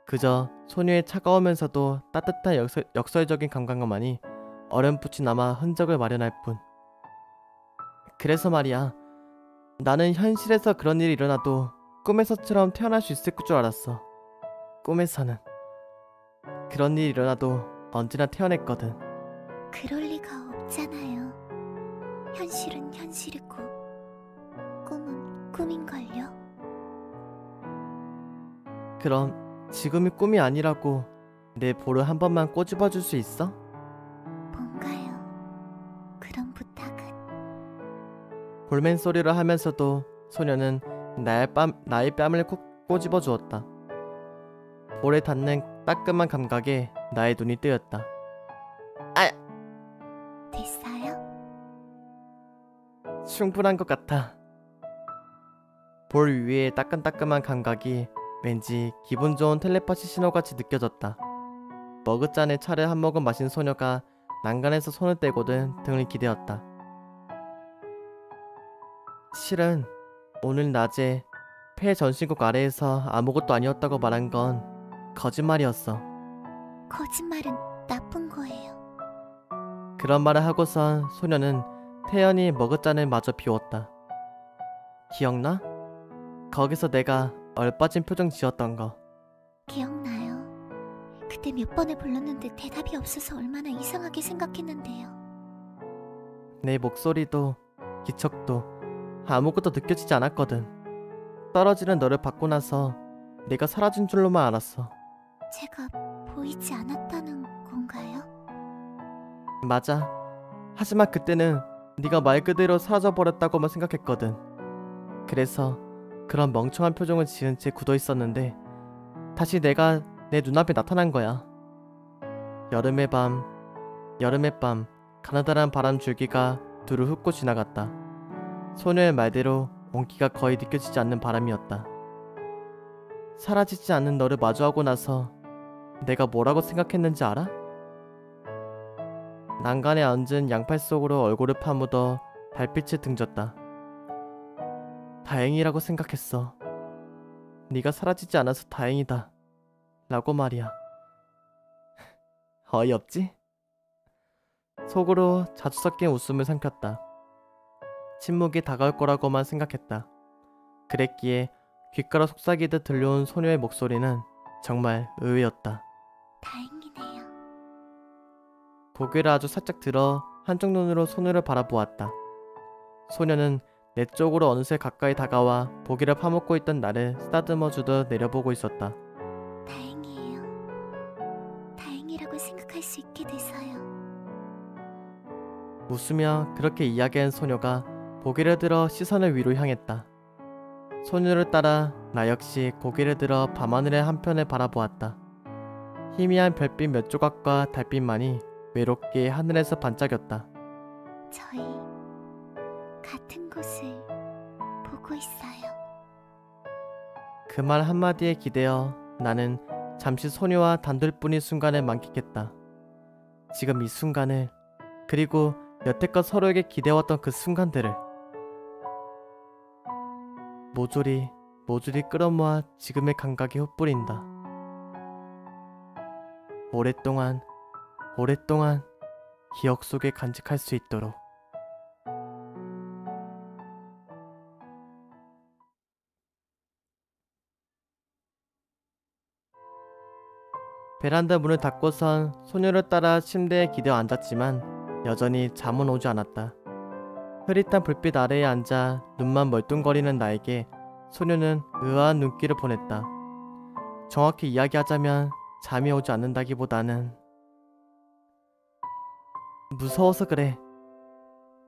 그저 소녀의 차가우면서도 따뜻한 역설적인 감각만이 어렴풋이 남아 흔적을 마련할 뿐. 그래서 말이야, 나는 현실에서 그런 일이 일어나도 꿈에서처럼 태어날 수 있을 줄 알았어. 꿈에서는 그런 일이 일어나도 언제나 태어났거든. 그럴 리가 없잖아요. 현실은 현실이고 꿈은 꿈인걸요. 그럼 지금이 꿈이 아니라고 내 볼을 한 번만 꼬집어 줄 수 있어? 뭔가요? 그런 부탁은. 볼멘 소리를 하면서도 소녀는 나의 뺨을 꼬집어 주었다. 볼에 닿는 따끔한 감각에 나의 눈이 뜨였다. 됐어요? 충분한 것 같아. 볼 위의 따끈따끈한 감각이 왠지 기분 좋은 텔레파시 신호같이 느껴졌다. 머그잔에 차를 한 모금 마신 소녀가 난간에서 손을 떼고든 등을 기대었다. 실은 오늘 낮에 폐 전신국 아래에서 아무것도 아니었다고 말한 건 거짓말이었어. 거짓말은 나쁜 거예요. 그런 말을 하고선 소녀는 태연이 머그잔을 마저 비웠다. 기억나? 거기서 내가 얼빠진 표정 지었던 거. 기억나요. 그때 몇 번을 불렀는데 대답이 없어서 얼마나 이상하게 생각했는데요. 내 목소리도 기척도 아무것도 느껴지지 않았거든. 떨어지는 너를 받고 나서 내가 사라진 줄로만 알았어. 제가 보이지 않았다는 건가요? 맞아. 하지만 그때는 네가 말 그대로 사라져버렸다고만 생각했거든. 그래서 그런 멍청한 표정을 지은 채 굳어 있었는데 다시 내가 내 눈앞에 나타난 거야. 여름의 밤 가느다란 바람 줄기가 둘을 훑고 지나갔다. 소녀의 말대로 온기가 거의 느껴지지 않는 바람이었다. 사라지지 않는 너를 마주하고 나서 내가 뭐라고 생각했는지 알아? 난간에 앉은 양팔 속으로 얼굴을 파묻어 달빛을 등졌다. 다행이라고 생각했어. 네가 사라지지 않아서 다행이다 라고 말이야. 어이없지? 속으로 자주 섞인 웃음을 삼켰다. 침묵이 다가올 거라고만 생각했다. 그랬기에 귓가로 속삭이듯 들려온 소녀의 목소리는 정말 의외였다. 다행이네요. 고개를 아주 살짝 들어 한쪽 눈으로 소녀를 바라보았다. 소녀는 내 쪽으로 어느새 가까이 다가와 고개를 파묻고 있던 나를 쓰다듬어 주듯 내려보고 있었다. 다행이에요. 다행이라고 생각할 수 있게 돼서요. 웃으며 그렇게 이야기한 소녀가 고개를 들어 시선을 위로 향했다. 소녀를 따라 나 역시 고개를 들어 밤하늘의 한편을 바라보았다. 희미한 별빛 몇 조각과 달빛만이 외롭게 하늘에서 반짝였다. 저희 같은 곳을 보고 있어요. 그 말 한마디에 기대어 나는 잠시 소녀와 단둘뿐인 순간을 만끽했다. 지금 이 순간을, 그리고 여태껏 서로에게 기대왔던 그 순간들을 모조리 끌어모아 지금의 감각에 흩뿌린다. 오랫동안 기억 속에 간직할 수 있도록. 베란다 문을 닫고선 소녀를 따라 침대에 기대어 앉았지만 여전히 잠은 오지 않았다. 흐릿한 불빛 아래에 앉아 눈만 멀뚱거리는 나에게 소녀는 의아한 눈길을 보냈다. 정확히 이야기하자면 잠이 오지 않는다기보다는 무서워서 그래.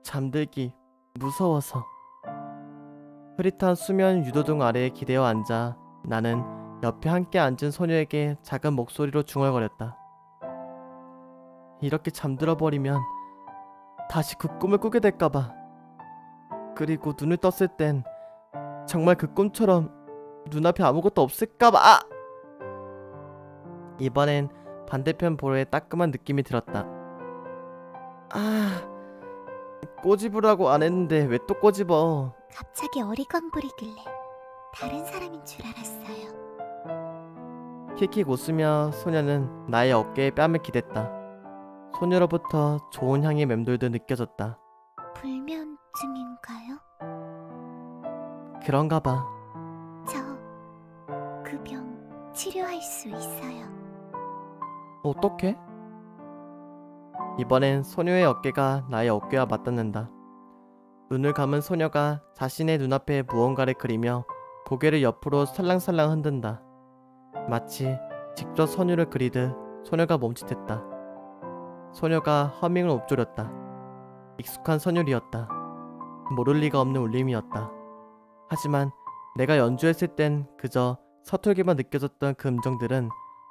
잠들기 무서워서. 흐릿한 수면 유도등 아래에 기대어 앉아 나는 옆에 함께 앉은 소녀에게 작은 목소리로 중얼거렸다. 이렇게 잠들어버리면 다시 그 꿈을 꾸게 될까봐. 그리고 눈을 떴을 땐 정말 그 꿈처럼 눈앞에 아무것도 없을까봐. 아! 이번엔 반대편 볼에 따끔한 느낌이 들었다. 꼬집으라고 안 했는데 왜 또 꼬집어. 갑자기 어리광 부리길래 다른 사람인 줄 알았어요. 킥킥 웃으며 소녀는 나의 어깨에 뺨을 기댔다. 소녀로부터 좋은 향이 맴돌듯 느껴졌다. 불면증인가요? 그런가 봐. 저 그 병 치료할 수 있어요. 어떡해? 이번엔 소녀의 어깨가 나의 어깨와 맞닿는다. 눈을 감은 소녀가 자신의 눈앞에 무언가를 그리며 고개를 옆으로 살랑살랑 흔든다. 마치 직접 선율을 그리듯 소녀가 멈칫했다. 소녀가 허밍을 읊조렸다. 익숙한 선율이었다. 모를 리가 없는 울림이었다. 하지만 내가 연주했을 땐 그저 서툴기만 느껴졌던 그 음정들은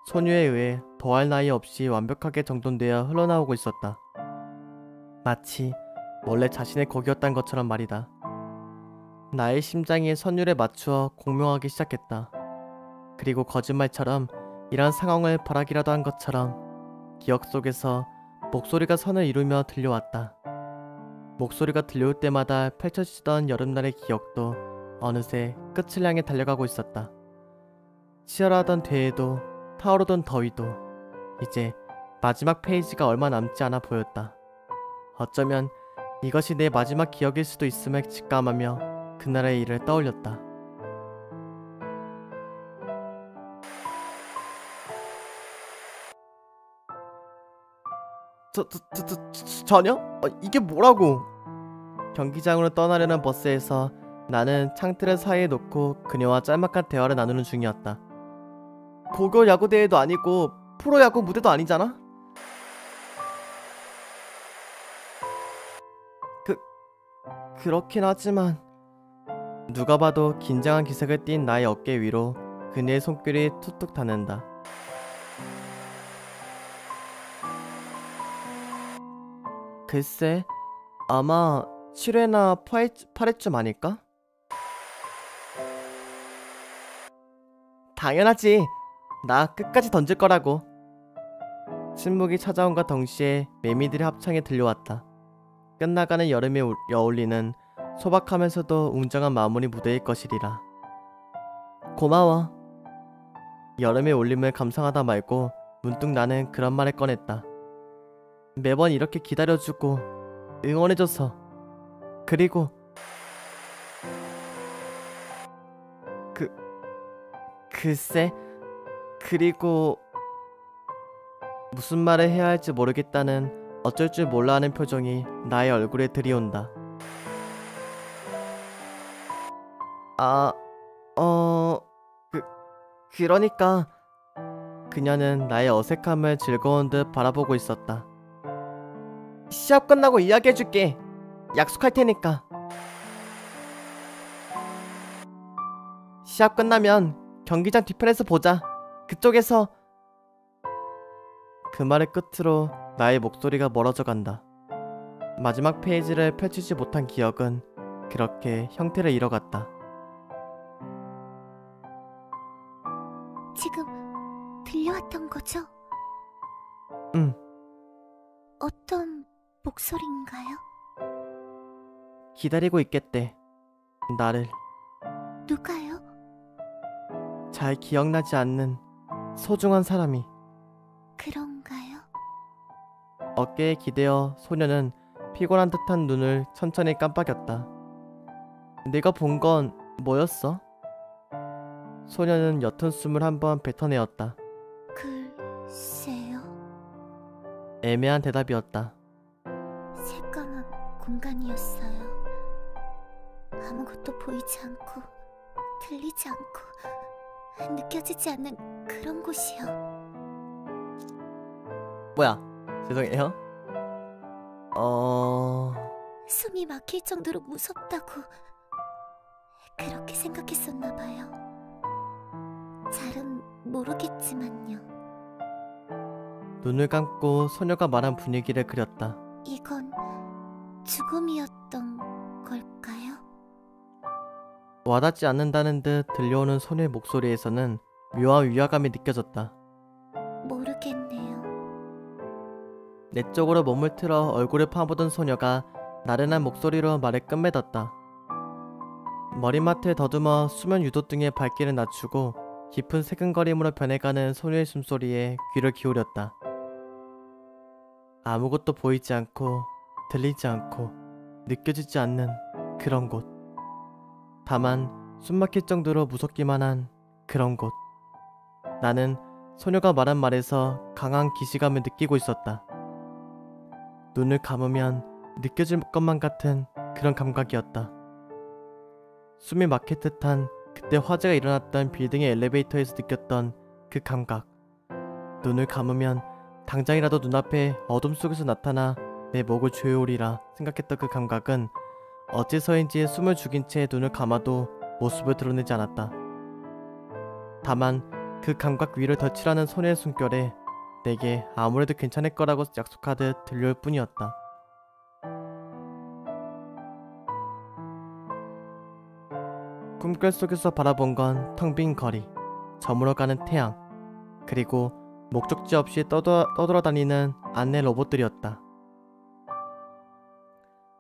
소녀에 의해 더할 나위 없이 완벽하게 정돈되어 흘러나오고 있었다. 마치 원래 자신의 곡이었단 것처럼 말이다. 나의 심장이 선율에 맞추어 공명하기 시작했다. 그리고 거짓말처럼 이런 상황을 바라기라도 한 것처럼 기억 속에서 목소리가 선을 이루며 들려왔다. 목소리가 들려올 때마다 펼쳐지던 여름날의 기억도 어느새 끝을 향해 달려가고 있었다. 치열하던 대회도 타오르던 더위도 이제 마지막 페이지가 얼마 남지 않아 보였다. 어쩌면 이것이 내 마지막 기억일 수도 있음을 직감하며 그날의 일을 떠올렸다. 전혀? 이게 뭐라고? 경기장으로 떠나려는 버스에서 나는 창틀을 사이에 놓고 그녀와 짤막한 대화를 나누는 중이었다. 고교 야구 대회도 아니고 프로야구 무대도 아니잖아? 그렇긴 하지만 누가 봐도 긴장한 기색을 띤 나의 어깨 위로 그녀의 손길이 툭툭 닿는다. 글쎄, 아마 7회나 8회쯤 아닐까? 당연하지. 나 끝까지 던질 거라고. 침묵이 찾아온과 동시에 매미들의 합창이 들려왔다. 끝나가는 여름에 어울리는 소박하면서도 웅장한 마무리 무대일 것이리라. 고마워. 여름의 울림을 감상하다 말고 문득 나는 그런 말을 꺼냈다. 매번 이렇게 기다려주고 응원해줘서. 그리고 글쎄, 그리고 무슨 말을 해야 할지 모르겠다는 어쩔 줄 몰라 하는 표정이 나의 얼굴에 들이온다. 그러니까 그녀는 나의 어색함을 즐거운 듯 바라보고 있었다. 시합 끝나고 이야기해줄게. 약속할 테니까. 시합 끝나면 경기장 뒤편에서 보자. 그쪽에서. 그 말의 끝으로 나의 목소리가 멀어져 간다. 마지막 페이지를 펼치지 못한 기억은 그렇게 형태를 잃어갔다. 지금 들려왔던 거죠? 응. 어떤 목소리인가요? 기다리고 있겠대. 나를. 누가요? 잘 기억나지 않는 소중한 사람이. 그런가요? 어깨에 기대어 소녀는 피곤한 듯한 눈을 천천히 깜빡였다. 네가 본 건 뭐였어? 소녀는 옅은 숨을 한번 뱉어내었다. 글쎄요. 애매한 대답이었다. 새까만 공간이었어요. 아무것도 보이지 않고 들리지 않고 느껴지지 않는 그런 곳이요. 뭐야? 죄송해요. 숨이 막힐 정도로 무섭다고 그렇게 생각했었나 봐요. 잘은 모르겠지만요. 눈을 감고 소녀가 말한 분위기를 그렸다. 이건 죽음이었던 걸까요? 와닿지 않는다는 듯 들려오는 소녀의 목소리에서는 묘한 위화감이 느껴졌다. 모르겠네요. 내 쪽으로 몸을 틀어 얼굴을 파보던 소녀가 나른한 목소리로 말을 끝맺었다. 머리맡을 더듬어 수면 유도등의 밝기를 낮추고 깊은 새근거림으로 변해가는 소녀의 숨소리에 귀를 기울였다. 아무것도 보이지 않고 들리지 않고 느껴지지 않는 그런 곳. 다만 숨막힐 정도로 무섭기만 한 그런 곳. 나는 소녀가 말한 말에서 강한 기시감을 느끼고 있었다. 눈을 감으면 느껴질 것만 같은 그런 감각이었다. 숨이 막힐 듯한 그때 화재가 일어났던 빌딩의 엘리베이터에서 느꼈던 그 감각. 눈을 감으면 당장이라도 눈앞에 어둠 속에서 나타나 내 목을 조여오리라 생각했던 그 감각은 어째서인지 숨을 죽인 채 눈을 감아도 모습을 드러내지 않았다. 다만 그 감각 위를 덧칠하는 소녀의 숨결에 내게 아무래도 괜찮을 거라고 약속하듯 들려올 뿐이었다. 꿈결 속에서 바라본 건 텅 빈 거리, 저물어가는 태양, 그리고 목적지 없이 떠돌아다니는 안내 로봇들이었다.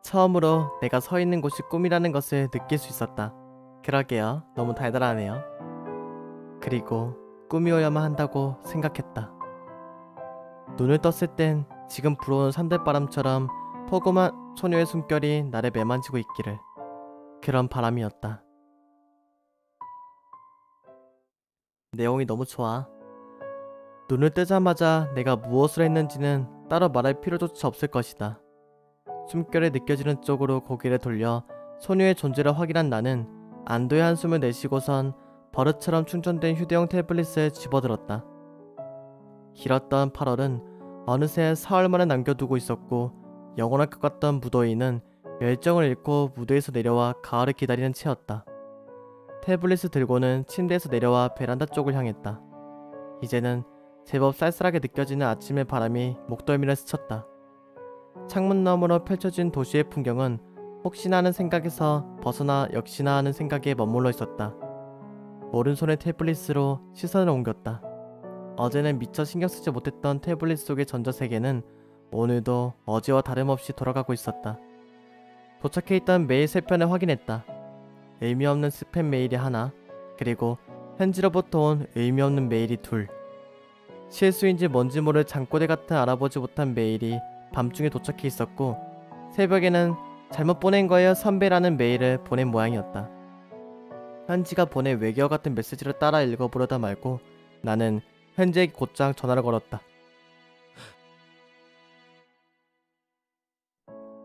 처음으로 내가 서 있는 곳이 꿈이라는 것을 느낄 수 있었다. 그러게요. 너무 달달하네요. 그리고 꿈이어야만 한다고 생각했다. 눈을 떴을 땐 지금 불어오는 산들바람처럼 포근한 소녀의 숨결이 나를 매만지고 있기를. 그런 바람이었다. 내용이 너무 좋아. 눈을 뜨자마자 내가 무엇을 했는지는 따로 말할 필요조차 없을 것이다. 숨결에 느껴지는 쪽으로 고개를 돌려 소녀의 존재를 확인한 나는 안도의 한숨을 내쉬고선 버릇처럼 충전된 휴대용 태블릿을 집어들었다. 길었던 8월은 어느새 사흘만에 남겨두고 있었고 영원할 것 같던 무더위는 열정을 잃고 무대에서 내려와 가을을 기다리는 채였다. 태블릿을 들고는 침대에서 내려와 베란다 쪽을 향했다. 이제는 제법 쌀쌀하게 느껴지는 아침의 바람이 목덜미를 스쳤다. 창문 너머로 펼쳐진 도시의 풍경은 혹시나 하는 생각에서 벗어나 역시나 하는 생각에 머물러 있었다. 오른손의 태블릿으로 시선을 옮겼다. 어제는 미처 신경 쓰지 못했던 태블릿 속의 전자세계는 오늘도 어제와 다름없이 돌아가고 있었다. 도착해 있던 메일 3편을 확인했다. 의미 없는 스팸 메일이 하나, 그리고 현지로부터 온 의미 없는 메일이 둘. 실수인지 뭔지 모를 잠꼬대 같은 알아보지 못한 메일이 밤중에 도착해 있었고, 새벽에는 잘못 보낸 거예요 선배라는 메일을 보낸 모양이었다. 현지가 보낸 외계어 같은 메시지를 따라 읽어보려다 말고 나는 현지에게 곧장 전화를 걸었다.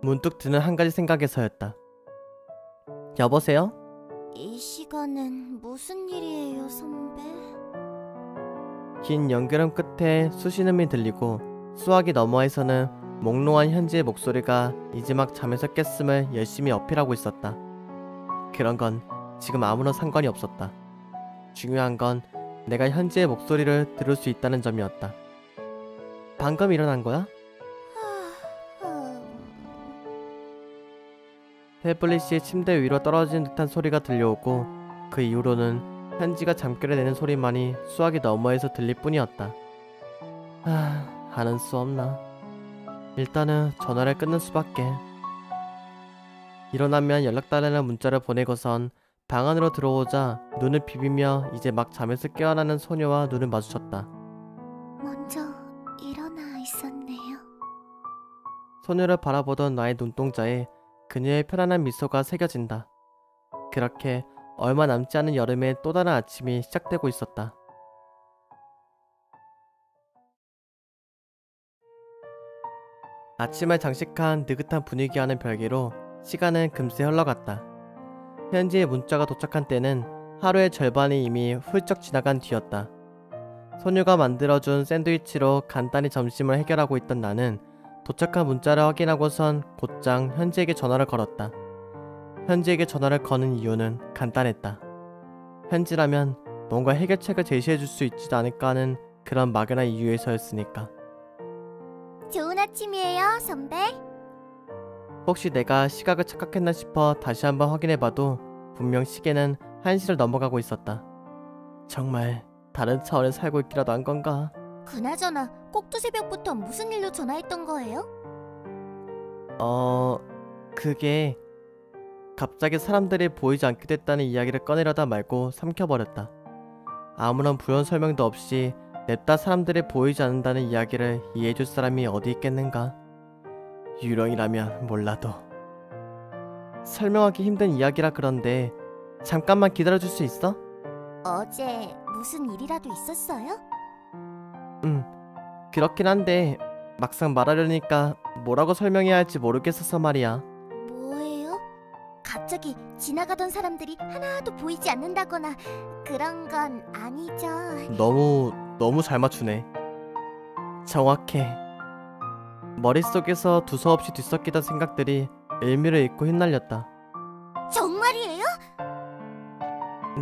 문득 드는 한 가지 생각에서였다. 여보세요? 이 시간은 무슨 일이에요, 선배? 긴 연결음 끝에 수신음이 들리고 수화기 너머에서는 몽롱한 현지의 목소리가 이제 막 잠에서 깼음을 열심히 어필하고 있었다. 그런 건 지금 아무런 상관이 없었다. 중요한 건 내가 현지의 목소리를 들을 수 있다는 점이었다. 방금 일어난 거야? 태블릿이 침대 위로 떨어진 듯한 소리가 들려오고 그 이후로는 현지가 잠결에 내는 소리만이 수화기 너머에서 들릴 뿐이었다. 하는 수 없나. 일단은 전화를 끊는 수밖에. 일어나면 연락달라는 문자를 보내고선 방 안으로 들어오자 눈을 비비며 이제 막 잠에서 깨어나는 소녀와 눈을 마주쳤다. 먼저 일어나 있었네요. 소녀를 바라보던 나의 눈동자에 그녀의 편안한 미소가 새겨진다. 그렇게 얼마 남지 않은 여름의 또 다른 아침이 시작되고 있었다. 아침을 장식한 느긋한 분위기와는 별개로 시간은 금세 흘러갔다. 현지의 문자가 도착한 때는 하루의 절반이 이미 훌쩍 지나간 뒤였다. 소녀가 만들어준 샌드위치로 간단히 점심을 해결하고 있던 나는 도착한 문자를 확인하고선 곧장 현지에게 전화를 걸었다. 현지에게 전화를 거는 이유는 간단했다. 현지라면 뭔가 해결책을 제시해줄 수 있지도 않을까 하는 그런 막연한 이유에서였으니까. 좋은 아침이에요, 선배. 혹시 내가 시각을 착각했나 싶어 다시 한번 확인해봐도 분명 시계는 1시를 넘어가고 있었다. 정말 다른 차원에 살고 있기라도 한 건가? 그나저나 꼭두 새벽부터 무슨 일로 전화했던 거예요? 그게 갑자기 사람들이 보이지 않게 됐다는 이야기를 꺼내려다 말고 삼켜버렸다. 아무런 부연 설명도 없이 냅다 사람들이 보이지 않는다는 이야기를 이해해줄 사람이 어디 있겠는가? 유령이라면 몰라도. 설명하기 힘든 이야기라 그런데 잠깐만 기다려줄 수 있어? 어제 무슨 일이라도 있었어요? 그렇긴 한데 막상 말하려니까 뭐라고 설명해야 할지 모르겠어서 말이야. 뭐예요? 갑자기 지나가던 사람들이 하나도 보이지 않는다거나 그런 건 아니죠? 너무 잘 맞추네. 정확해. 머릿속에서 두서없이 뒤섞이던 생각들이 의미를 잃고 휘날렸다. 정말이에요?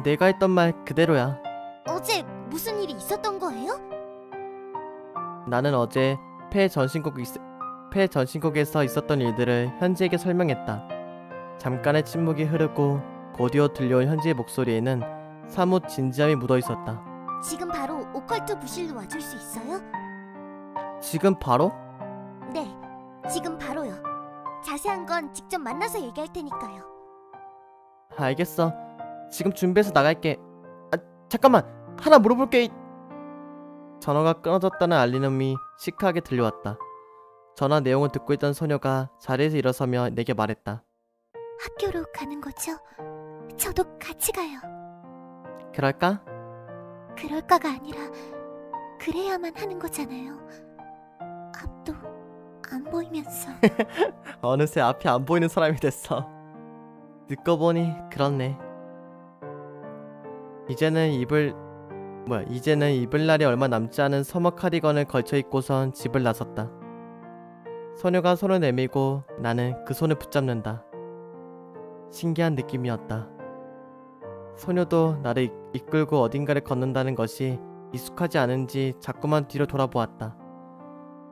내가 했던 말 그대로야. 어제 무슨 일이 있었던 거예요? 나는 어제 폐 전신곡에서 있었던 일들을 현지에게 설명했다. 잠깐의 침묵이 흐르고 곧이어 들려온 현지의 목소리에는 사뭇 진지함이 묻어있었다. 지금 바로 오컬트 부실로 와줄 수 있어요? 지금 바로? 네, 지금 바로요. 자세한 건 직접 만나서 얘기할 테니까요. 알겠어. 지금 준비해서 나갈게. 잠깐만, 하나 물어볼게. 전화가 끊어졌다는 알림음이 시크하게 들려왔다. 전화 내용을 듣고 있던 소녀가 자리에서 일어서며 내게 말했다. 학교로 가는 거죠? 저도 같이 가요. 그럴까? 그럴까가 아니라 그래야만 하는 거잖아요. 앞도 안 보이면서. 어느새 앞이 안 보이는 사람이 됐어. 듣고 보니 그렇네. 이제는 입을 날이 얼마 남지 않은 서머 카디건을 걸쳐 입고선 집을 나섰다. 소녀가 손을 내밀고 나는 그 손을 붙잡는다. 신기한 느낌이었다. 소녀도 나를 이끌고 어딘가를 걷는다는 것이 익숙하지 않은지 자꾸만 뒤로 돌아보았다.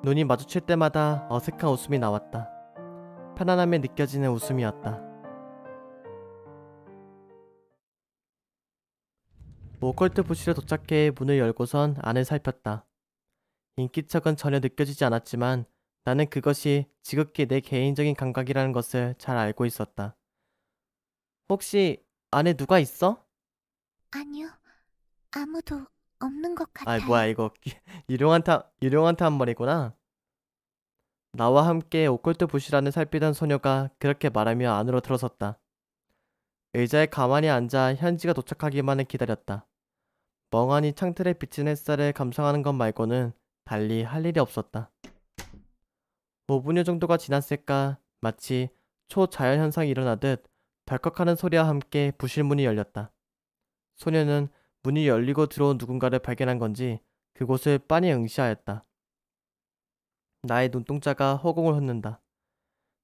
눈이 마주칠 때마다 어색한 웃음이 나왔다. 편안함이 느껴지는 웃음이었다. 오컬트 부실에 도착해 문을 열고선 안을 살폈다. 인기척은 전혀 느껴지지 않았지만 나는 그것이 지극히 내 개인적인 감각이라는 것을 잘 알고 있었다. 혹시 안에 누가 있어? 아니요, 아무도 없는 것 같아요. 뭐야 이거 유령한테 한 말이구나. 나와 함께 오컬트 부실안을 살피던 소녀가 그렇게 말하며 안으로 들어섰다. 의자에 가만히 앉아 현지가 도착하기만을 기다렸다. 멍하니 창틀에 비친 햇살을 감상하는 것 말고는 달리 할 일이 없었다. 5분여 정도가 지났을까 마치 초자연현상이 일어나듯 덜컥하는 소리와 함께 부실문이 열렸다. 소녀는 문이 열리고 들어온 누군가를 발견한 건지 그곳을 빤히 응시하였다. 나의 눈동자가 허공을 헛는다.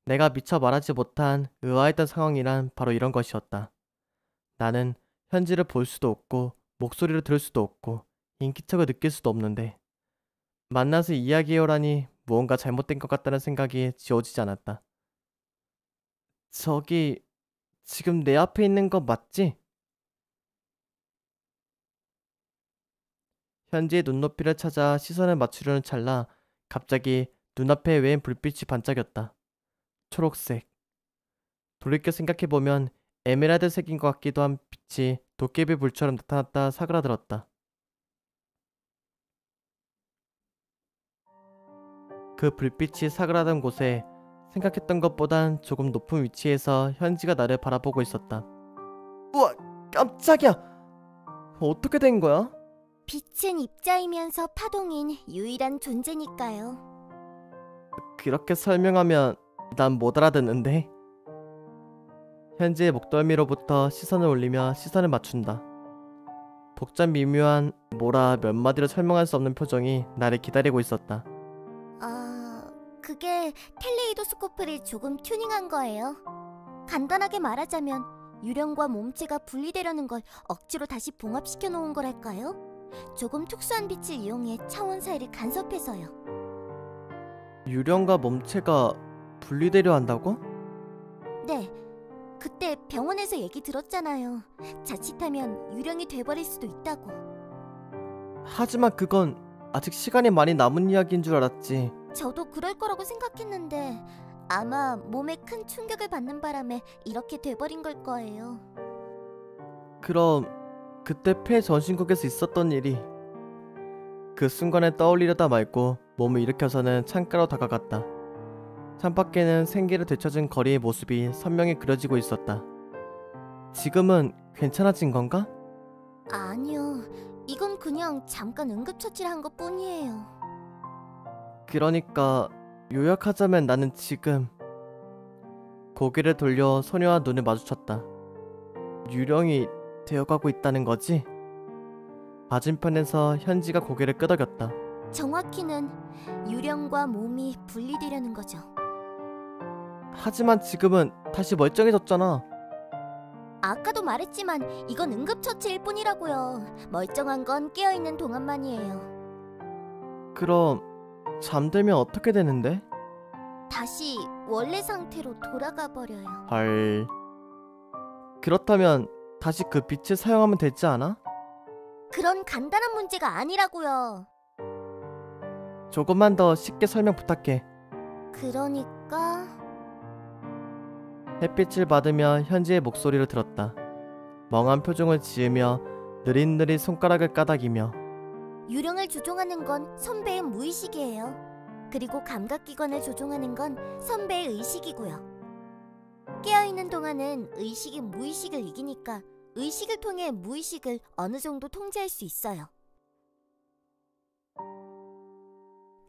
내가 미처 말하지 못한 의아했던 상황이란 바로 이런 것이었다. 나는 현지를 볼 수도 없고 목소리를 들을 수도 없고 인기척을 느낄 수도 없는데 만나서 이야기해오라니 무언가 잘못된 것 같다는 생각이 지워지지 않았다. 저기 지금 내 앞에 있는 거 맞지? 현지의 눈높이를 찾아 시선을 맞추려는 찰나 갑자기 눈앞에 웬 불빛이 반짝였다. 초록색. 돌이켜 생각해보면 에메랄드색인 것 같기도 한 빛이 도깨비 불처럼 나타났다 사그라들었다. 그 불빛이 사그라든 곳에 생각했던 것보단 조금 높은 위치에서 현지가 나를 바라보고 있었다. 우와, 깜짝이야. 어떻게 된 거야? 빛은 입자이면서 파동인 유일한 존재니까요. 그렇게 설명하면 난 못 알아듣는데. 현지의 목덜미로부터 시선을 올리며 시선을 맞춘다. 복잡 미묘한 몇 마디로 설명할 수 없는 표정이 나를 기다리고 있었다. 그게 텔레이도스코프를 조금 튜닝한 거예요. 간단하게 말하자면 유령과 몸체가 분리되려는 걸 억지로 다시 봉합시켜 놓은 거랄까요? 조금 특수한 빛을 이용해 차원 사이를 간섭해서요. 유령과 몸체가 분리되려 한다고? 네, 그때 병원에서 얘기 들었잖아요. 자칫하면 유령이 돼버릴 수도 있다고. 하지만 그건 아직 시간이 많이 남은 이야기인 줄 알았지. 저도 그럴 거라고 생각했는데 아마 몸에 큰 충격을 받는 바람에 이렇게 돼버린 걸 거예요. 그럼 그때 폐 전신국에서 있었던 일이 그 순간에 떠올리려다 말고 몸을 일으켜서는 창가로 다가갔다. 창밖에는 생기를 되찾은 거리의 모습이 선명히 그려지고 있었다. 지금은 괜찮아진 건가? 아니요, 이건 그냥 잠깐 응급처치를 한 것뿐이에요. 그러니까 요약하자면 나는 지금 고개를 돌려 소녀와 눈을 마주쳤다. 유령이 되어가고 있다는 거지? 맞은편에서 현지가 고개를 끄덕였다. 정확히는 유령과 몸이 분리되려는 거죠. 하지만 지금은 다시 멀쩡해졌잖아. 아까도 말했지만 이건 응급처치일 뿐이라고요. 멀쩡한 건 깨어있는 동안만이에요. 그럼 잠들면 어떻게 되는데? 다시 원래 상태로 돌아가 버려요. 헐. 그렇다면 다시 그 빛을 사용하면 되지 않아? 그런 간단한 문제가 아니라고요. 조금만 더 쉽게 설명 부탁해. 그러니까 햇빛을 받으며 현지의 목소리를 들었다. 멍한 표정을 지으며 느릿느릿 손가락을 까닥이며 유령을 조종하는 건 선배의 무의식이에요. 그리고 감각기관을 조종하는 건 선배의 의식이고요. 깨어있는 동안은 의식이 무의식을 이기니까 의식을 통해 무의식을 어느 정도 통제할 수 있어요.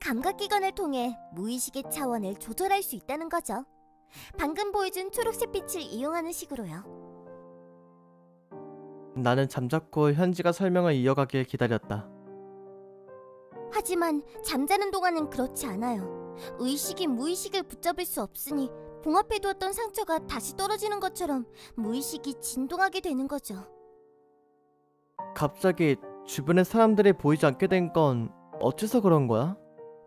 감각기관을 통해 무의식의 차원을 조절할 수 있다는 거죠. 방금 보여준 초록색 빛을 이용하는 식으로요. 나는 잠자코 현지가 설명을 이어가길 기다렸다. 하지만 잠자는 동안은 그렇지 않아요. 의식이 무의식을 붙잡을 수 없으니 봉합해두었던 상처가 다시 떨어지는 것처럼 무의식이 진동하게 되는 거죠. 갑자기 주변에 사람들이 보이지 않게 된 건 어째서 그런 거야?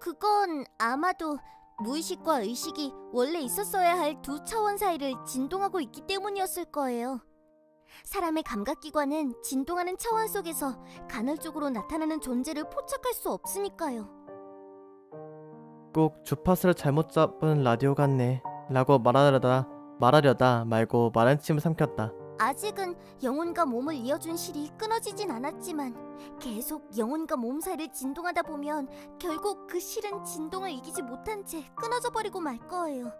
그건 아마도 무의식과 의식이 원래 있었어야 할 두 차원 사이를 진동하고 있기 때문이었을 거예요. 사람의 감각기관은 진동하는 차원 속에서 간헐적으로 나타나는 존재를 포착할 수 없으니까요. 꼭 주파수를 잘못 잡은 라디오 같네 라고 말하려다 말고 말한침을 삼켰다. 아직은 영혼과 몸을 이어준 실이 끊어지진 않았지만 계속 영혼과 몸 사이를 진동하다 보면 결국 그 실은 진동을 이기지 못한 채 끊어져 버리고 말 거예요.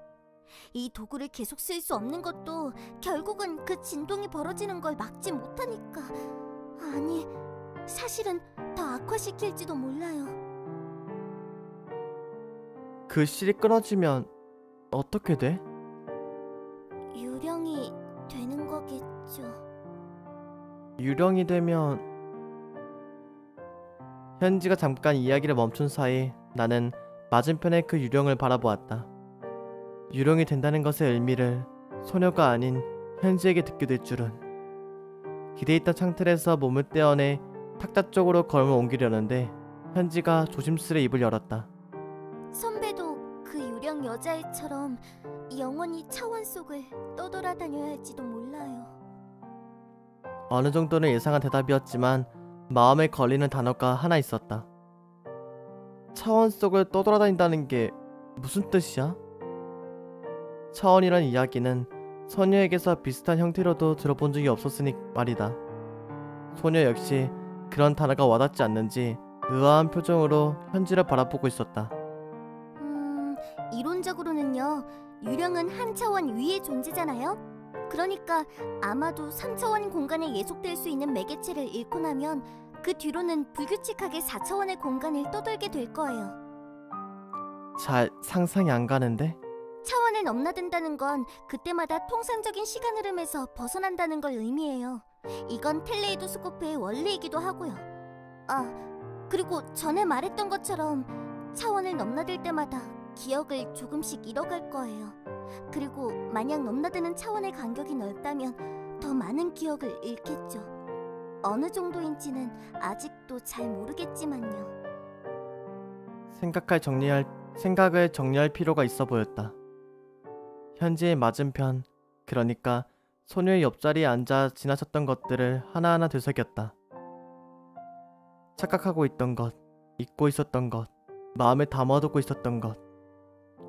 이 도구를 계속 쓸 수 없는 것도 결국은 그 진동이 벌어지는 걸 막지 못하니까. 아니, 사실은 더 악화시킬지도 몰라요. 그 실이 끊어지면 어떻게 돼? 유령이 되는 거겠죠. 유령이 되면... 현지가 잠깐 이야기를 멈춘 사이 나는 맞은편의 그 유령을 바라보았다. 유령이 된다는 것의 의미를 소녀가 아닌 현지에게 듣게 될 줄은. 기대있던 창틀에서 몸을 떼어내 탁자 쪽으로 걸음을 옮기려는데 현지가 조심스레 입을 열었다. 선배도 그 유령 여자애처럼 영원히 차원 속을 떠돌아다녀야 할지도 몰라요. 어느 정도는 예상한 대답이었지만 마음에 걸리는 단어가 하나 있었다. 차원 속을 떠돌아다닌다는 게 무슨 뜻이야? 차원이란 이야기는 소녀에게서 비슷한 형태로도 들어본 적이 없었으니 말이다. 소녀 역시 그런 단어가 와닿지 않는지 의아한 표정으로 현지를 바라보고 있었다. 이론적으로는요, 유령은 한 차원 위의 존재잖아요? 그러니까 아마도 3차원 공간에 예속될 수 있는 매개체를 잃고 나면 그 뒤로는 불규칙하게 4차원의 공간을 떠돌게 될 거예요. 잘 상상이 안 가는데? 차원을 넘나든다는 건 그때마다 통상적인 시간 흐름에서 벗어난다는 걸 의미해요. 이건 텔레이도스코프의 원리이기도 하고요. 아, 그리고 전에 말했던 것처럼 차원을 넘나들 때마다 기억을 조금씩 잃어갈 거예요. 그리고 만약 넘나드는 차원의 간격이 넓다면 더 많은 기억을 잃겠죠. 어느 정도인지는 아직도 잘 모르겠지만요. 생각을 정리할 필요가 있어 보였다. 현지의 맞은편, 그러니까 소녀의 옆자리에 앉아 지나쳤던 것들을 하나하나 되새겼다. 착각하고 있던 것, 잊고 있었던 것, 마음에 담아두고 있었던 것,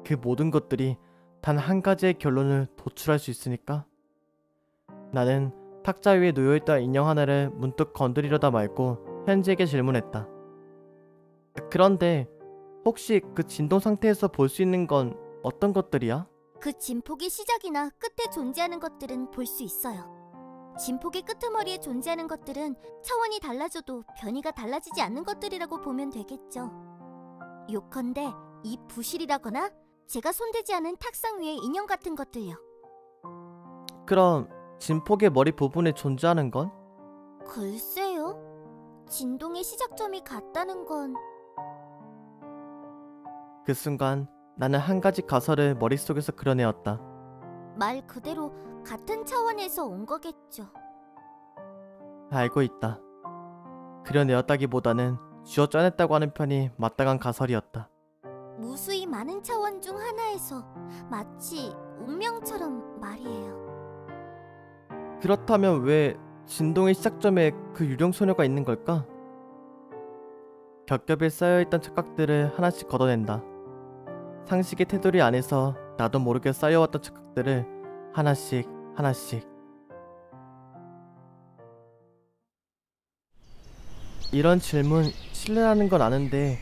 그 모든 것들이 단 한 가지의 결론을 도출할 수 있으니까? 나는 탁자 위에 놓여있던 인형 하나를 문득 건드리려다 말고 현지에게 질문했다. 그런데 혹시 그 진동 상태에서 볼 수 있는 건 어떤 것들이야? 그 진폭의 시작이나 끝에 존재하는 것들은 볼 수 있어요. 진폭의 끄트머리에 존재하는 것들은 차원이 달라져도 변이가 달라지지 않는 것들이라고 보면 되겠죠. 요컨대 이 부실이라거나 제가 손대지 않은 탁상 위의 인형 같은 것들요. 그럼 진폭의 머리 부분에 존재하는 건? 글쎄요. 진동의 시작점이 같다는 건... 그 순간 나는 한 가지 가설을 머릿속에서 그려내었다. 말 그대로 같은 차원에서 온 거겠죠. 알고 있다. 그려내었다기보다는 쥐어 짜냈다고 하는 편이 마땅한 가설이었다. 무수히 많은 차원 중 하나에서 마치 운명처럼 말이에요. 그렇다면 왜 진동의 시작점에 그 유령 소녀가 있는 걸까? 겹겹이 쌓여있던 착각들을 하나씩 걷어낸다. 상식의 테두리 안에서 나도 모르게 쌓여왔던 착각들을 하나씩 하나씩. 이런 질문 실례라는 건 아는데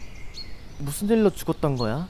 무슨 일로 죽었던 거야?